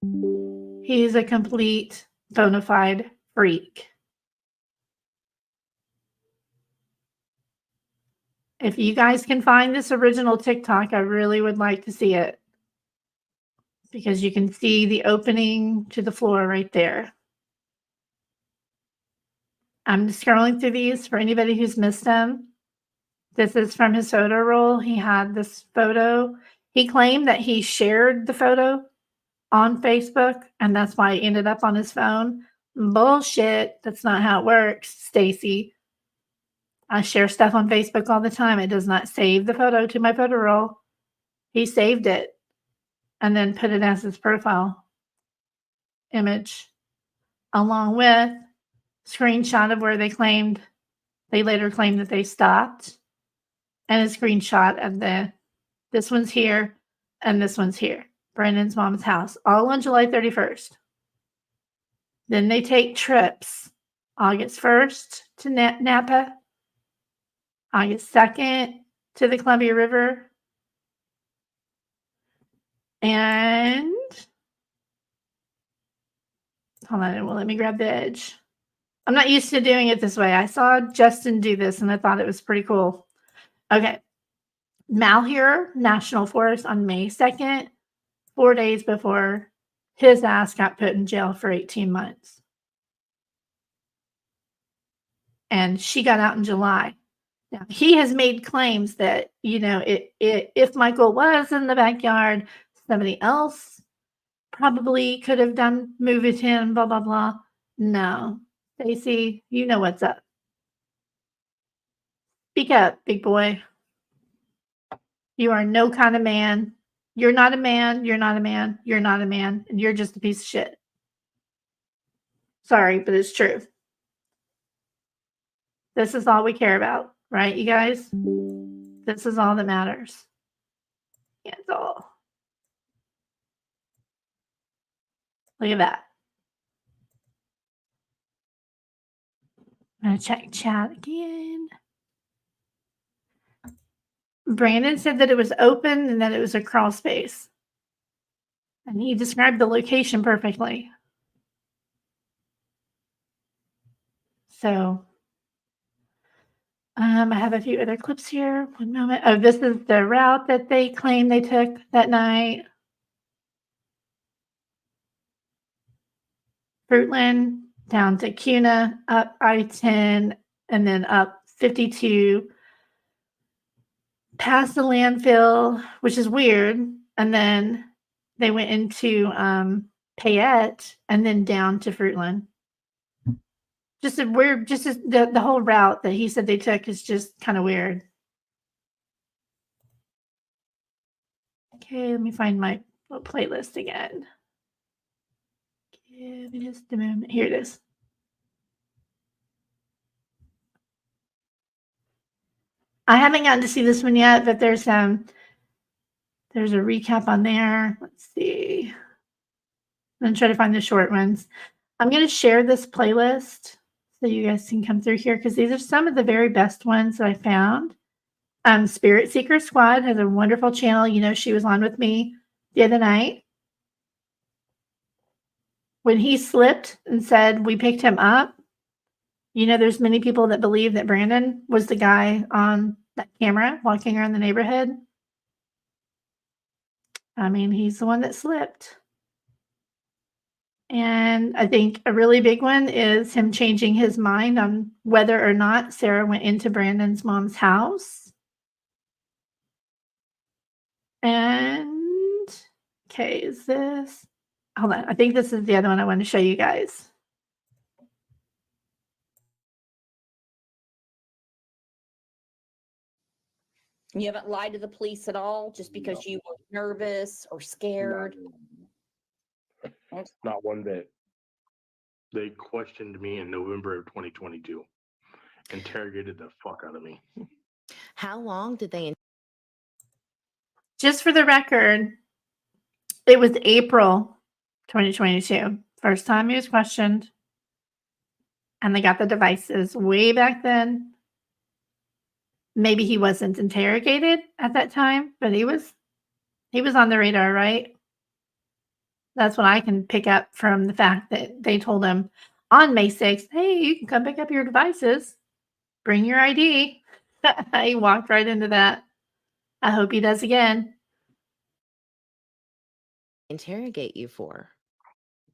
B: He's a complete bona fide freak. If you guys can find this original TikTok, I really would like to see it. Because you can see the opening to the floor right there. I'm scrolling through these for anybody who's missed them. This is from his photo roll. He had this photo. He claimed that he shared the photo on Facebook, and that's why it ended up on his phone. Bullshit. That's not how it works, Stacey. I share stuff on Facebook all the time. It does not save the photo to my photo roll. He saved it and then put it as his profile image, along with screenshot of where they later claimed that they stopped, and a screenshot of this one's here and this one's here. Brandon's mom's house, all on July 31st. Then they take trips. August 1st to Napa. August 2nd to the Columbia River. And hold on, it won't let me grab the edge. I'm not used to doing it this way. I saw Justin do this and I thought it was pretty cool. Okay. Malheur National Forest on May 2nd, 4 days before his ass got put in jail for 18 months. And she got out in July. Now, he has made claims that, if Michael was in the backyard, somebody else probably could have moved with him, blah, blah, blah. No. Stacey, you know what's up. Speak up, big boy. You are no kind of man. You're not a man. You're not a man. You're not a man. And you're just a piece of shit. Sorry, but it's true. This is all we care about, right, you guys? This is all that matters. That's all. Look at that. I'm going to check chat again. Brandon said that it was open and that it was a crawl space. And he described the location perfectly. So, I have a few other clips here. One moment. Oh, this is the route that they claim they took that night. Fruitland down to Cuna, up I-10, and then up 52, past the landfill, which is weird. And then they went into Payette and then down to Fruitland. Just a weird, just the whole route that he said they took is just kind of weird. Okay, let me find my little playlist again. Give me just a moment. Here it is. I haven't gotten to see this one yet, but there's a recap on there. Let's see. I'm gonna try to find the short ones. I'm gonna share this playlist so you guys can come through here because these are some of the very best ones that I found. Spirit Seeker Squad has a wonderful channel. You know, she was on with me the other night. When he slipped and said we picked him up, you know, there's many people that believe that Brandon was the guy on that camera walking around the neighborhood. I mean, he's the one that slipped. And I think a really big one is him changing his mind on whether or not Sarah went into Brandon's mom's house. And, okay, is this? Hold on. I think this is the other one I want to show you guys.
H: You haven't lied to the police at all just because you were nervous or scared?
D: Not one bit. They questioned me in November of 2022. Interrogated the fuck out of me.
I: How long did they?
B: Just for the record, it was April 2022. First time he was questioned. And they got the devices way back then. Maybe he wasn't interrogated at that time, but he was on the radar, right? That's what I can pick up from the fact that they told him on May 6th, hey, you can come pick up your devices. Bring your ID. He walked right into that. I hope he does again.
I: Interrogate you for?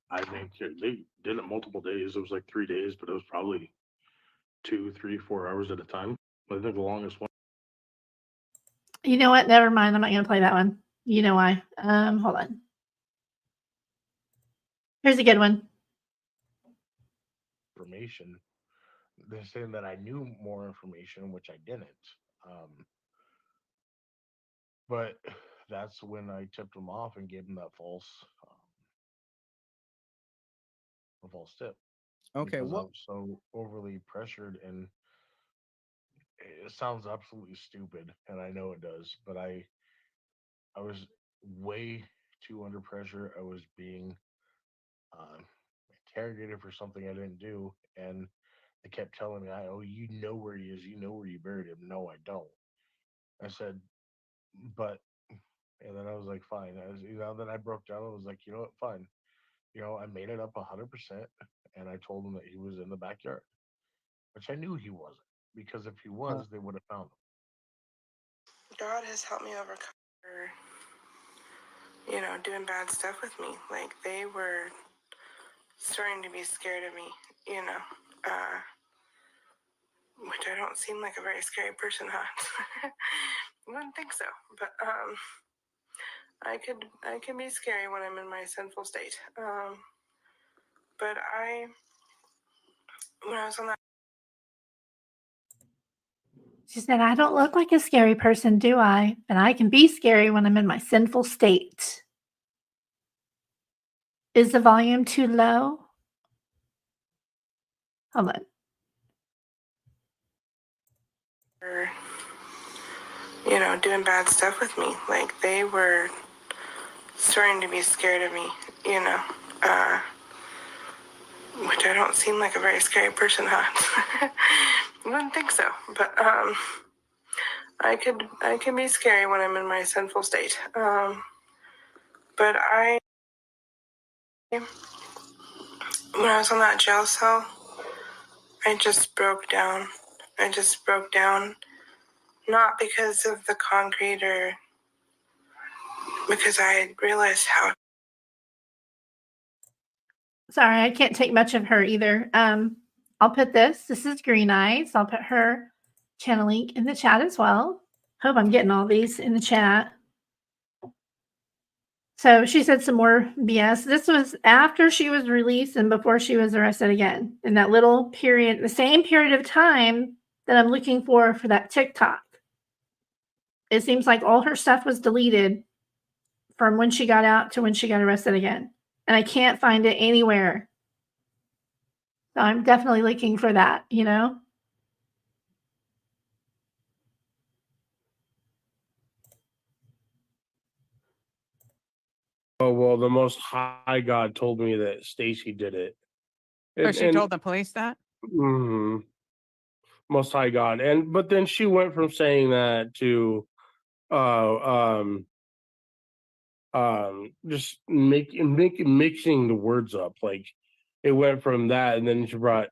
D: I think they did it multiple days. It was like 3 days, but it was probably 2, 3, 4 hours at a time. I think the longest one.
B: You know what? Never mind. I'm not going to play that one. You know why. Hold on. Here's a good one.
D: Information. They're saying that I knew more information, which I didn't. But that's when I tipped them off and gave them that false tip.
J: Okay,
D: Because I
J: well,
D: was so overly pressured, and it sounds absolutely stupid, and I know it does, but I was way too under pressure. I was being interrogated for something I didn't do, and they kept telling me, "Oh, you know where he is. You know where you buried him." No, I don't. I said, but, and then I was like, fine. Then I broke down and was like, you know what, fine. I made it up 100%, and I told them that he was in the backyard, which I knew he wasn't, because if he was, they would have found him.
C: God has helped me overcome, doing bad stuff with me. Like, they were starting to be scared of me, which I don't seem like a very scary person, huh? You wouldn't think so, but I can be scary when I'm in my sinful state. But when I was on that.
B: She said, I don't look like a scary person, do I? But I can be scary when I'm in my sinful state. Is the volume too low? Hold on.
C: Doing bad stuff with me. Like, they were starting to be scared of me, which I don't seem like a very scary person, huh? You wouldn't think so, but I can be scary when I'm in my sinful state. But when I was on that jail cell, I just broke down. I just broke down, not because of the concrete or because I had realized how.
B: Sorry, I can't take much of her either. I'll put this. This is Green Eyes. I'll put her channel link in the chat as well. Hope I'm getting all these in the chat. So she said some more BS. This was after she was released and before she was arrested again. In that little period, the same period of time that I'm looking for that TikTok. It seems like all her stuff was deleted from when she got out to when she got arrested again. And I can't find it anywhere. So I'm definitely looking for that, you know?
J: Oh, well, the Most High God told me that Stacey did it.
K: Oh, she told the police that?
J: Mhm. Most High God. But then she went from saying that to just mixing the words up. Like it went from that, and then she brought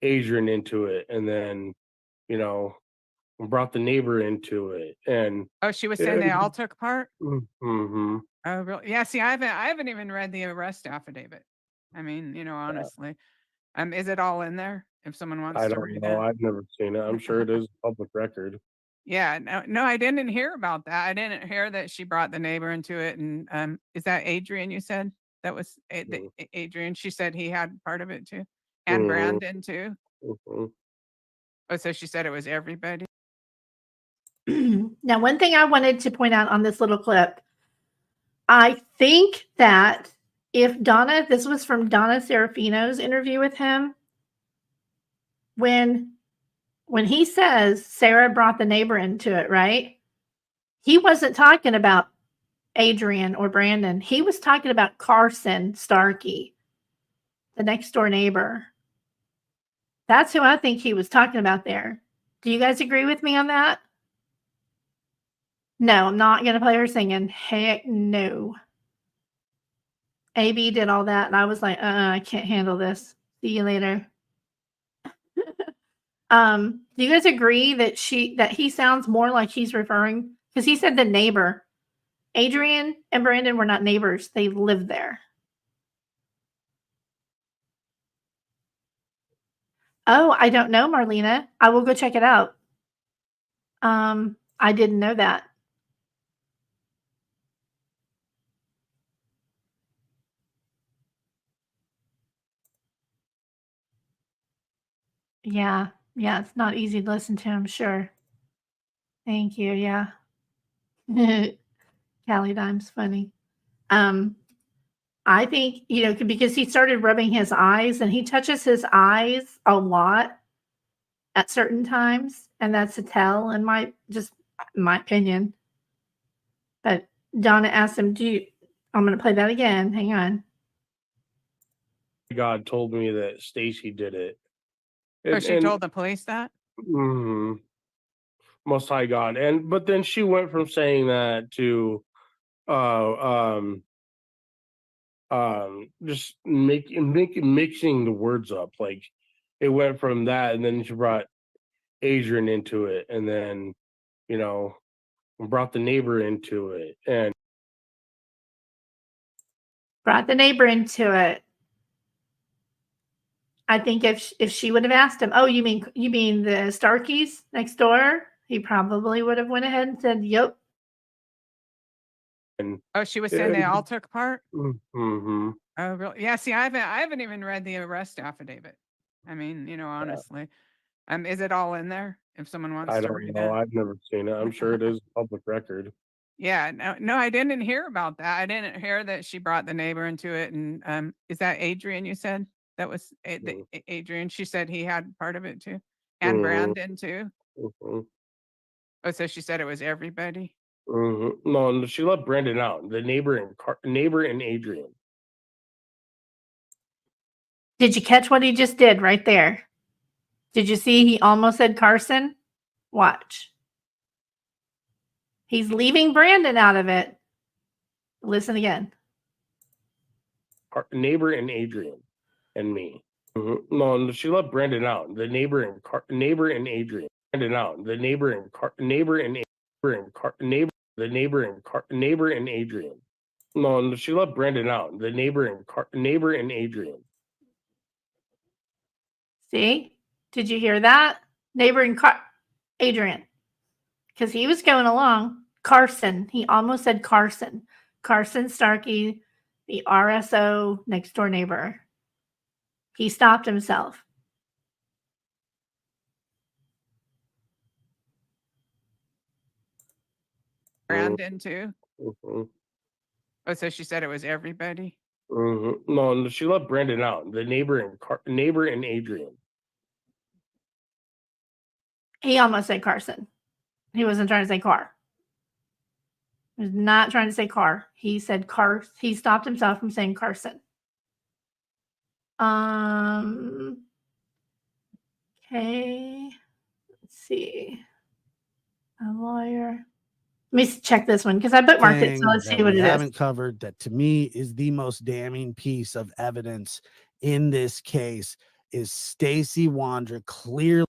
J: Adrian into it, and then brought the neighbor into it, and
K: Oh, she was saying they all took part?
J: mm-hmm.
K: Oh, really? Yeah, see, I haven't even read the arrest affidavit. I mean, honestly. Is it all in there if someone wants
J: I
K: to
J: don't
K: read
J: know.
K: it?
J: I've never seen it. I'm sure it is public record.
K: Yeah, no, I didn't hear about that. I didn't hear that she brought the neighbor into it. And is that Adrian you said? That was Adrian. She said he had part of it too. And Brandon too.
J: Mm-hmm.
K: Oh, so she said it was everybody.
B: Now, one thing I wanted to point out on this little clip, I think that if this was from Donna Serafino's interview with him, when he says Sarah brought the neighbor into it, right? He wasn't talking about Adrian or Brandon. He was talking about Carson Starkey, the next door neighbor. That's who I think he was talking about there. Do you guys agree with me on that? No, I'm not going to play her singing. Heck no. AB did all that, and I was like, I can't handle this. See you later. Do you guys agree that he sounds more like he's referring, because he said the neighbor. Adrian and Brandon were not neighbors. They lived there. Oh, I don't know, Marlena. I will go check it out. I didn't know that. Yeah, it's not easy to listen to, I'm sure. Thank you, yeah. Callie Dime's funny. I think, because he started rubbing his eyes, and he touches his eyes a lot at certain times, and that's a tell in my opinion. But Donna asked him, I'm going to play that again. Hang on.
J: God told me that Stacey did it.
K: Oh, she told the police that?
J: Mm-hmm. Most High God. But then she went from saying that to just mixing the words up. Like it went from that, and then she brought Adrian into it, and then brought the neighbor into it, and
B: Brought the neighbor into it. I think if she would have asked him, "Oh, you mean the Starkeys next door?" He probably would have went ahead and said, "Yep."
K: Oh, she was saying they all took part?
J: Mm-hmm.
K: Oh, really? Yeah, see, I haven't even read the arrest affidavit. I mean, honestly. Is it all in there if someone wants
J: I
K: to
J: don't
K: read
J: know.
K: it?
J: I've never seen it. I'm sure it is public record.
K: Yeah, no, I didn't hear about that. I didn't hear that she brought the neighbor into it. And is that Adrian you said? That was Adrian. She said he had part of it too. And Brandon too.
J: Mm-hmm.
K: Oh, so she said it was everybody.
J: Mm-hmm. No, she left Brandon out. The neighbor and Adrian.
B: Did you catch what he just did right there? Did you see he almost said Carson? Watch. He's leaving Brandon out of it. Listen again.
J: Neighbor and Adrian and me. No, she left Brandon out. The neighbor and neighbor and Adrian. Brandon out. The neighbor and neighbor and neighbor and Adrian. No, she left Brandon out. The neighbor and Adrian.
B: See? Did you hear that? Neighbor and Adrian. Because he was going along. Carson. He almost said Carson. Carson Starkey, the RSO next door neighbor. He stopped himself.
K: Brandon too. Oh, so she said it was everybody.
J: No, she left Brandon out. The neighbor and Adrian.
B: He almost said Carson. He wasn't trying to say car. He was not trying to say car. He said car. He stopped himself from saying Carson. Okay. Let's see. A lawyer. Let me check this one because I bookmarked it. So let's see what it is.
L: Haven't covered that to me is the most damning piece of evidence in this case is Stacey Wondra clearly.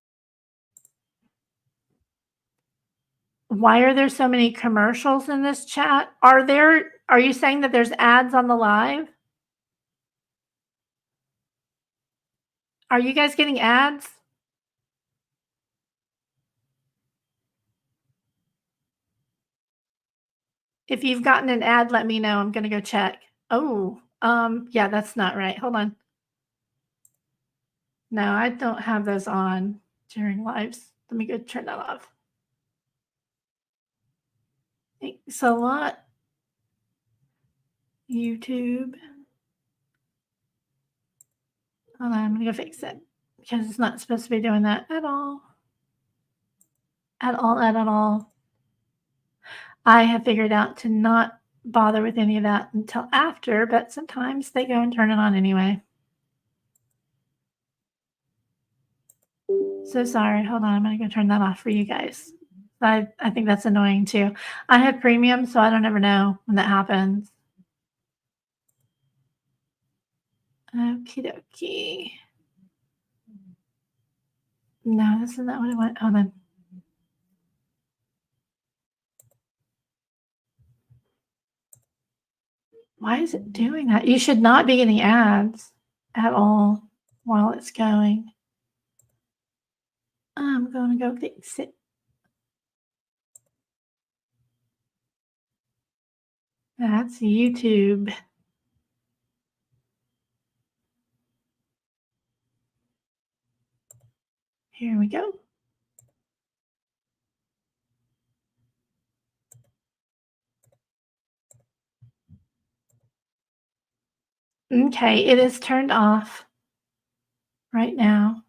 B: Why are there so many commercials in this chat? Are you saying that there's ads on the live? Are you guys getting ads? If you've gotten an ad, let me know. I'm going to go check. Oh, yeah, that's not right. Hold on. No, I don't have those on during lives. Let me go turn that off. Thanks a lot. YouTube. Hold on, I'm going to go fix it because it's not supposed to be doing that at all. At all. I have figured out to not bother with any of that until after, but sometimes they go and turn it on anyway. So sorry. Hold on. I'm going to go turn that off for you guys. I think that's annoying too. I have premium, so I don't ever know when that happens. Okie dokie. No, this is not what I want. Hold on. Why is it doing that? You should not be getting ads at all while it's going. I'm going to go fix it. That's YouTube. Here we go. Okay, it is turned off right now.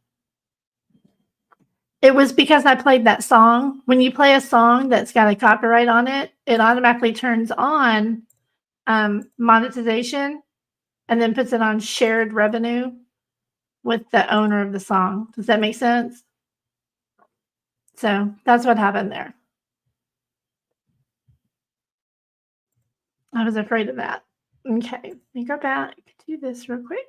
B: It was because I played that song. When you play a song that's got a copyright on it, it automatically turns on monetization and then puts it on shared revenue with the owner of the song. Does that make sense? So that's what happened there. I was afraid of that. Okay, let me go back to this real quick.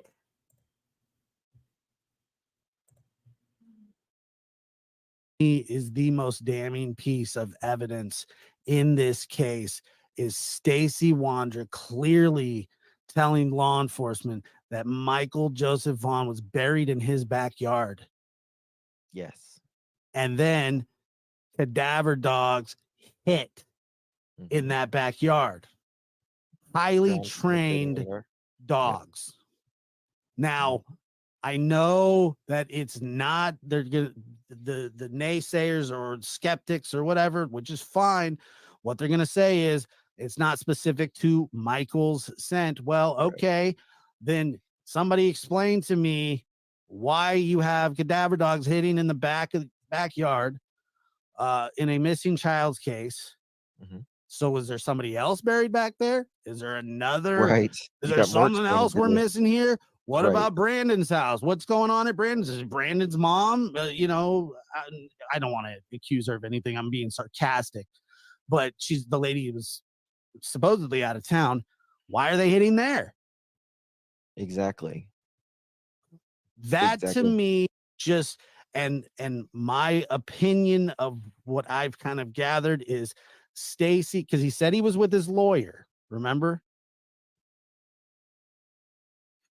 L: Is the most damning piece of evidence in this case is Stacey Wondra clearly telling law enforcement that Michael Joseph Vaughn was buried in his backyard.
M: Yes.
L: And then cadaver dogs hit in that backyard. Highly trained dogs. Now, I know that it's not they're gonna the naysayers or skeptics or whatever, which is fine. What they're gonna say is it's not specific to Michael's scent. Well, okay, then somebody explain to me why you have cadaver dogs hitting in the backyard in a missing child's case. So is there somebody else buried back there? Is there another?
M: Right.
L: Is
M: You
L: there
M: got more
L: something else we're
M: explainability.
L: missing here? What
M: Right.
L: about Brandon's house? What's going on at Brandon's? Is it Brandon's mom? You know, I don't want to accuse her of anything. I'm being sarcastic, but she's the lady who was supposedly out of town. Why are they hitting there?
M: Exactly.
L: That to
M: Exactly.
L: me just and my opinion of what I've kind of gathered is Stacey, because he said he was with his lawyer. Remember?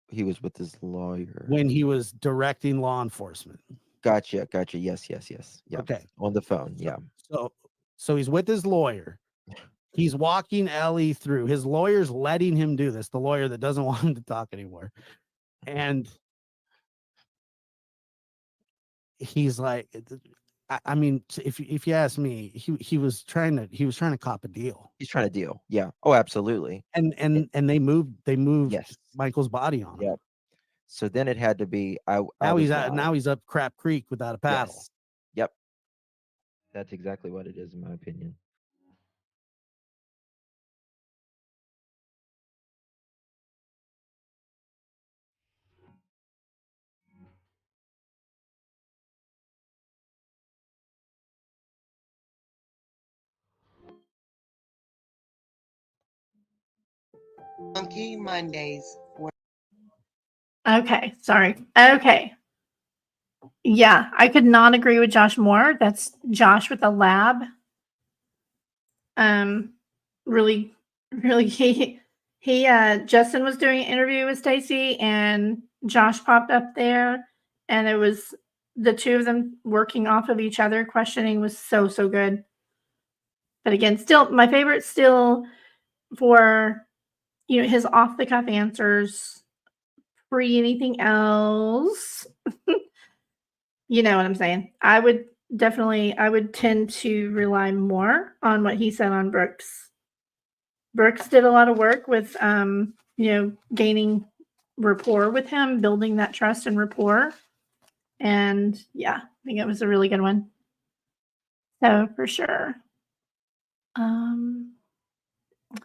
M: He was with his lawyer.
L: When he was directing law enforcement.
M: Gotcha. Yes. Yeah.
L: Okay.
M: On the phone. Yeah.
L: So he's with his lawyer. He's walking Ellie through. His lawyer's letting him do this, the lawyer that doesn't want him to talk anymore. And he's like, I mean, if you ask me, he was trying to cop a deal.
M: He's trying to deal. Yeah. Oh, absolutely.
L: And they moved
M: Yes.
L: Michael's body on him.
M: Yep. So then it had to be
L: Now he's up Crap Creek without a paddle.
M: Yes. Yep. That's exactly what it is, in my opinion.
G: Funky Mondays.
B: Okay, sorry. Okay. Yeah, I could not agree with Josh more. That's Josh with the lab. Really, he Justin was doing an interview with Stacey and Josh popped up there and it was the two of them working off of each other. Questioning was so good. But again, still my favorite still for his off the cuff answers, pre anything else. You know what I'm saying? I would tend to rely more on what he said on Brooks. Brooks did a lot of work with gaining rapport with him, building that trust and rapport. And yeah, I think it was a really good one. So for sure.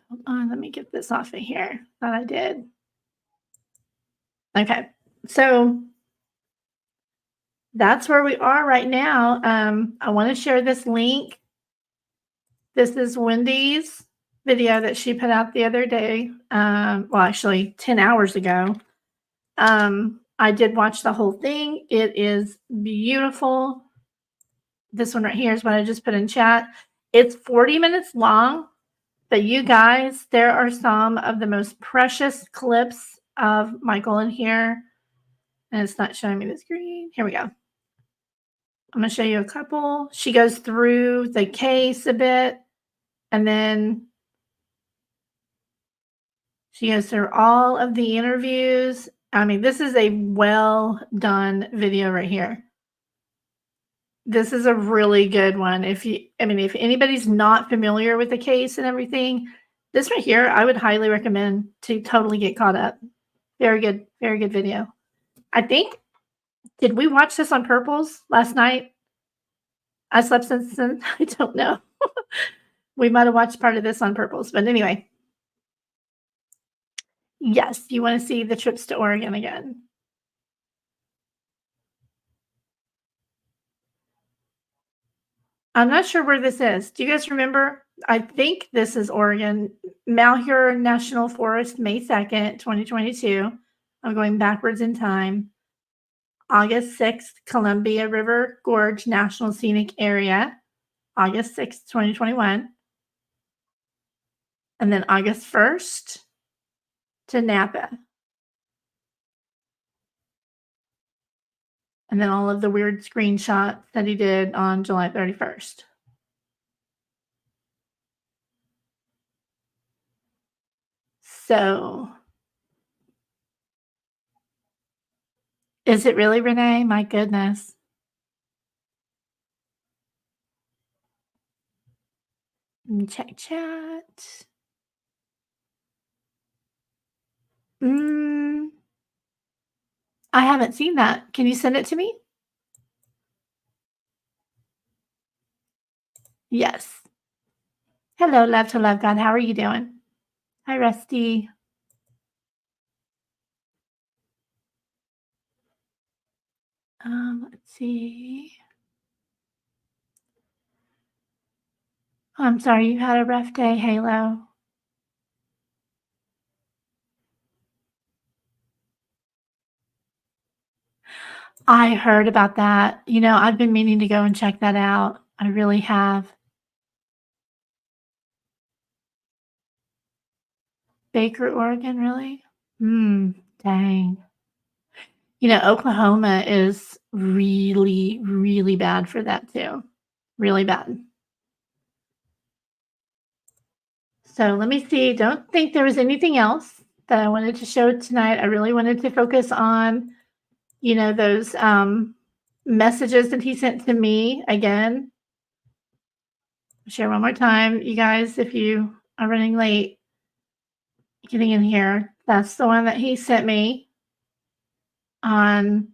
B: Hold on, let me get this off of here. Thought I did. Okay. So that's where we are right now. I want to share this link. This is Wendy's video that she put out the other day. Well, actually 10 hours ago. I did watch the whole thing. It is beautiful. This one right here is what I just put in chat. It's 40 minutes long, but you guys, there are some of the most precious clips of Michael in here. And it's not showing me the screen. Here we go. I'm going to show you a couple. She goes through the case a bit, and then she goes through all of the interviews. I mean, this is a well done video right here. This is a really good one. If anybody's not familiar with the case and everything, this right here, I would highly recommend to totally get caught up. Very good video. I think, did we watch this on Purples last night? I slept since then. I don't know. We might have watched part of this on Purples, but anyway. Yes, you want to see the trips to Oregon again. I'm not sure where this is. Do you guys remember? I think this is Oregon. Malheur National Forest, May 2nd, 2022. I'm going backwards in time. August 6th, Columbia River Gorge National Scenic Area. August 6th, 2021. And then August 1st to Napa. And then all of the weird screenshots that he did on July 31st. So, is it really Renee? My goodness. Let me check chat. I haven't seen that. Can you send it to me? Yes. Hello, love to love God. How are you doing? Hi, Rusty. Let's see. I'm sorry you had a rough day, Halo. I heard about that. You know, I've been meaning to go and check that out. I really have. Baker, Oregon, really? Dang. You know, Oklahoma is really, really bad for that too. Really bad. So let me see. Don't think there was anything else that I wanted to show tonight. I really wanted to focus on, you know, those messages that he sent to me again. Share one more time, you guys, if you are running late getting in here. That's the one that he sent me on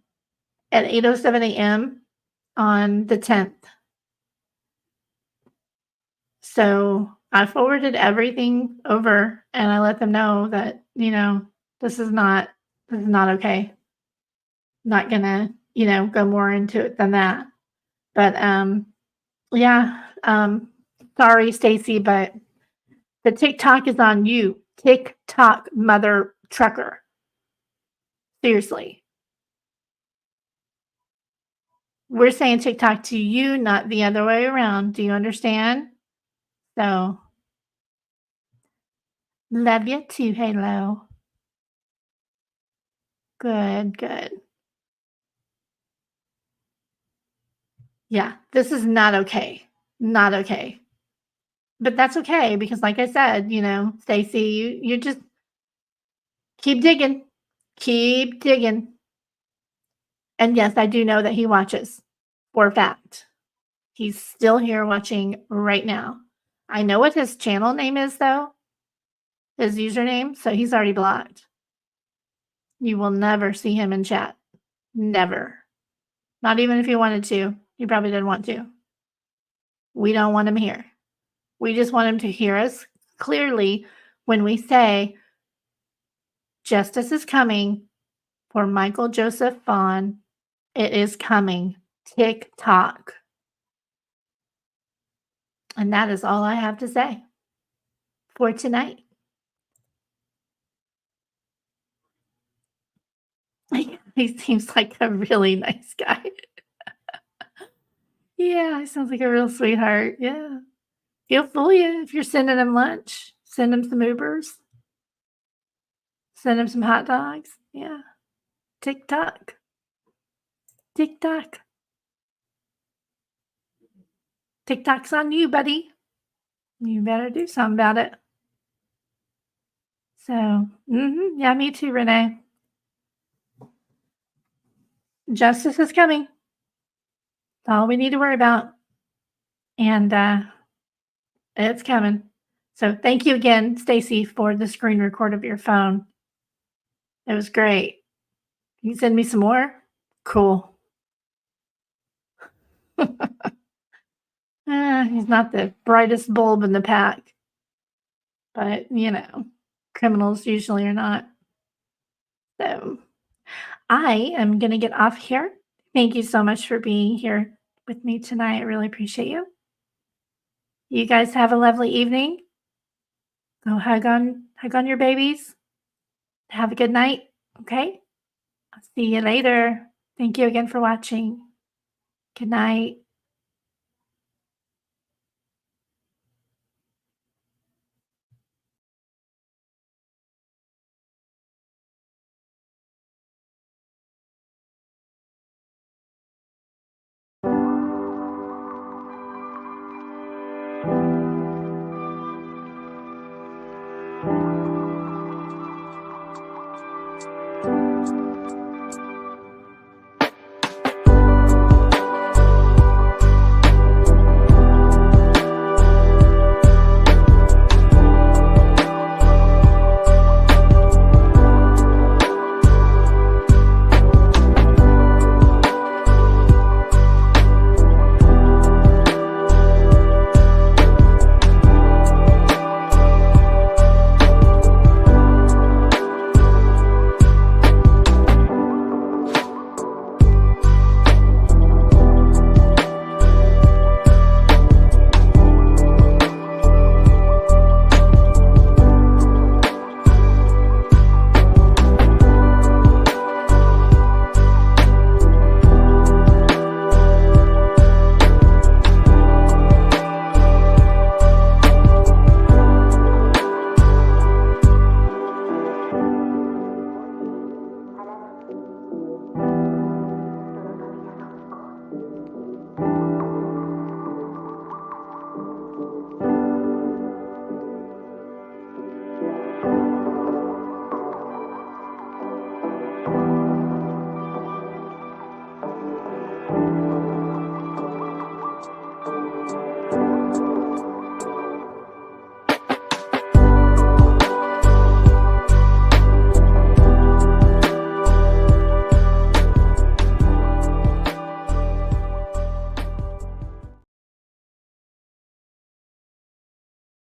B: at 8:07 a.m. on the 10th. So I forwarded everything over and I let them know that, you know, this is not okay. Not gonna, you know, go more into it than that. But yeah, sorry, Stacey, but the TikTok is on you. TikTok mother trucker. Seriously. We're saying TikTok to you, not the other way around. Do you understand? So love you too, Halo. Good, good. Yeah, this is not okay. Not okay. But that's okay because like I said, you know, Stacey, you just keep digging. Keep digging. And yes, I do know that he watches for a fact. He's still here watching right now. I know what his channel name is though. His username, so he's already blocked. You will never see him in chat. Never. Not even if he wanted to. He probably didn't want to. We don't want him here. We just want him to hear us clearly when we say justice is coming for Michael Joseph Vaughn. It is coming. TikTok. And that is all I have to say for tonight. He seems like a really nice guy. Yeah, he sounds like a real sweetheart. Yeah. He'll fool you if you're sending him lunch. Send him some Ubers. Send him some hot dogs. Yeah. TikTok. TikTok. TikTok's on you, buddy. You better do something about it. So, yeah, me too, Renee. Justice is coming. That's all we need to worry about. And it's coming. So thank you again, Stacey, for the screen record of your phone. It was great. Can you send me some more? Cool. He's not the brightest bulb in the pack. But, you know, criminals usually are not. So I am going to get off here. Thank you so much for being here with me tonight. I really appreciate you. You guys have a lovely evening. Go hug on your babies. Have a good night. Okay. I'll see you later. Thank you again for watching. Good night.